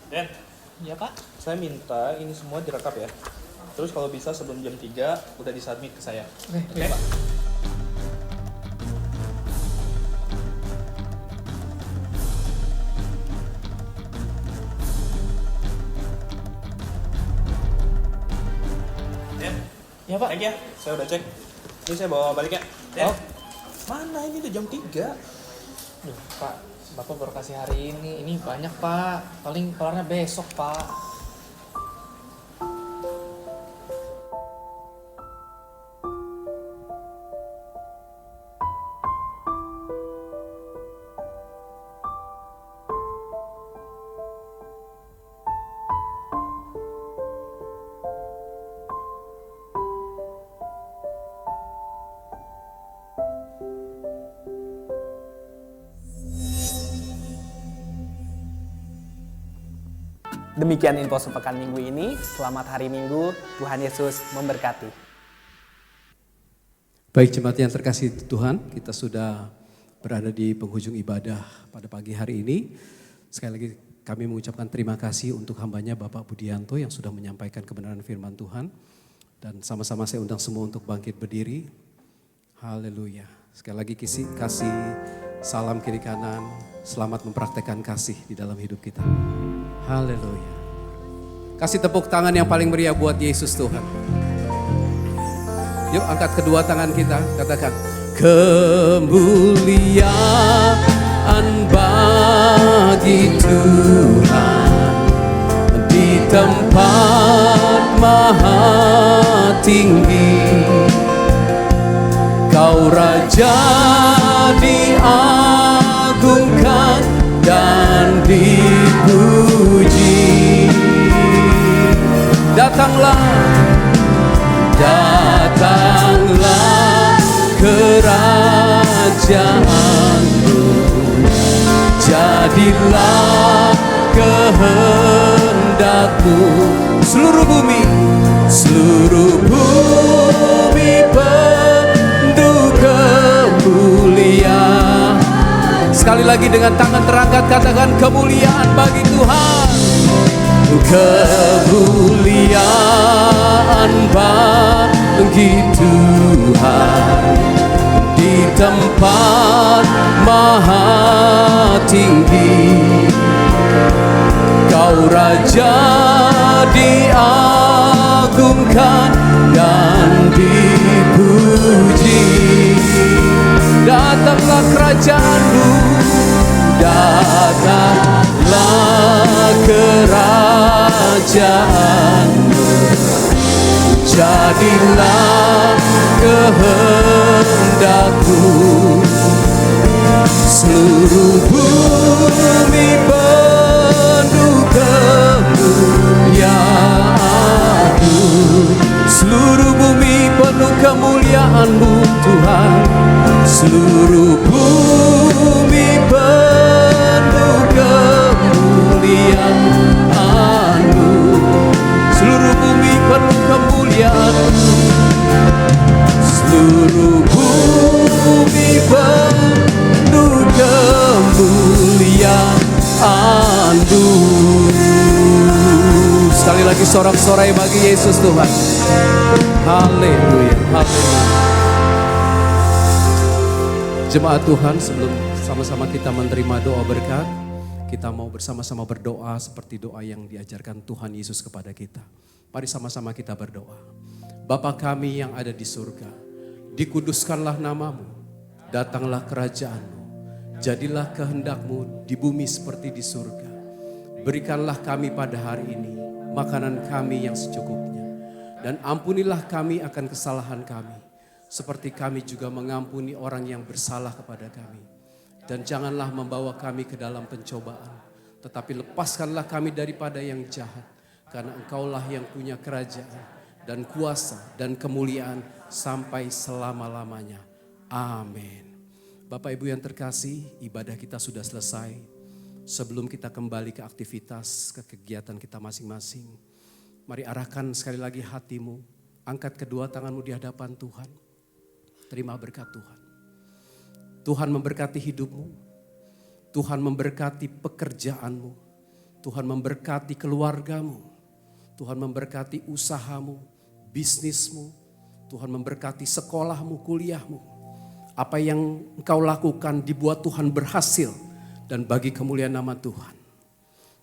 Den, Iya Pak. saya minta ini semua direkap ya. Terus kalau bisa sebelum jam 3 udah disubmit ke saya. Oke Pak. Den, Iya Pak. thank ya. Saya udah cek. Ini saya bawa balik ya. Den, Oh. mana ini udah jam 3? Duh, Pak, Bapak baru kasih hari ini. Ini banyak Pak. Paling kelarnya besok Pak. Demikian info sepekan minggu ini. Selamat hari Minggu. Tuhan Yesus memberkati. Baik jemaat yang terkasih Tuhan, kita sudah berada di penghujung ibadah pada pagi hari ini. Sekali lagi kami mengucapkan terima kasih untuk hambanya Bapak Budianto yang sudah menyampaikan kebenaran firman Tuhan. Dan sama-sama saya undang semua untuk bangkit berdiri. Haleluya. Sekali lagi kasih salam kiri kanan, selamat mempraktekkan kasih di dalam hidup kita. Haleluya. Kasih tepuk tangan yang paling meriah buat Yesus Tuhan. Yuk angkat kedua tangan kita, katakan kemuliaan bagi Tuhan di tempat maha tinggi, Kau Raja diagungkan dan dipuji. Datanglah, datanglah kerajaanmu, jadilah kehendakmu. Seluruh bumi penuh kemuliaan. Sekali lagi dengan tangan terangkat katakan kemuliaan bagi Tuhan. Kemuliaan bagi Tuhan di tempat maha tinggi, Kau Raja diagungkan dan dipuji. Datanglah kerajaanmu, datanglah kerajaanmu, jadilah kehendakmu. Seluruh bumi penuh kemuliaan-Mu, seluruh bumi penuh kemuliaan-Mu Tuhan. Seluruh bumi penuh kemuliaan-Mu, seluruh bumi penuh kemuliaan-Mu, seluruh bumi penuh kemuliaan-Mu. Sekali lagi sorak-sorai bagi Yesus Tuhan. Haleluya, haleluya. Jemaat Tuhan, sebelum sama-sama kita menerima doa berkat, kita mau bersama-sama berdoa seperti doa yang diajarkan Tuhan Yesus kepada kita. Mari sama-sama kita berdoa. Bapa kami yang ada di surga, dikuduskanlah namamu, datanglah kerajaan-Mu, jadilah kehendak-Mu di bumi seperti di surga. Berikanlah kami pada hari ini makanan kami yang secukupnya, dan ampunilah kami akan kesalahan kami, seperti kami juga mengampuni orang yang bersalah kepada kami. Dan janganlah membawa kami ke dalam pencobaan, tetapi lepaskanlah kami daripada yang jahat. Karena Engkaulah yang punya kerajaan dan kuasa dan kemuliaan sampai selama-lamanya. Amin. Bapak Ibu yang terkasih, ibadah kita sudah selesai. Sebelum kita kembali ke aktivitas, ke kegiatan kita masing-masing, mari arahkan sekali lagi hatimu, angkat kedua tanganmu di hadapan Tuhan. Terima berkat Tuhan. Tuhan memberkati hidupmu, Tuhan memberkati pekerjaanmu, Tuhan memberkati keluargamu, Tuhan memberkati usahamu, bisnismu, Tuhan memberkati sekolahmu, kuliahmu. Apa yang engkau lakukan dibuat Tuhan berhasil dan bagi kemuliaan nama Tuhan.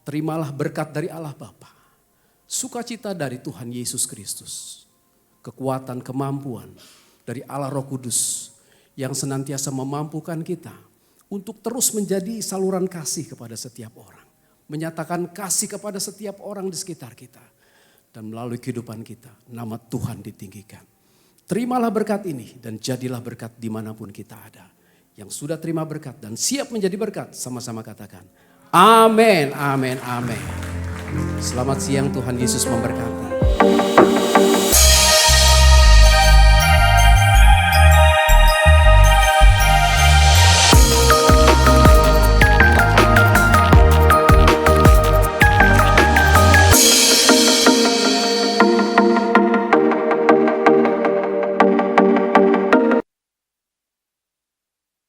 Terimalah berkat dari Allah Bapa, sukacita dari Tuhan Yesus Kristus, kekuatan, kemampuan dari Allah Roh Kudus yang senantiasa memampukan kita untuk terus menjadi saluran kasih kepada setiap orang. Menyatakan kasih kepada setiap orang di sekitar kita. Dan melalui kehidupan kita, nama Tuhan ditinggikan. Terimalah berkat ini dan jadilah berkat dimanapun kita ada. Yang sudah terima berkat dan siap menjadi berkat, sama-sama katakan amin, amin, amin. Selamat siang, Tuhan Yesus memberkati.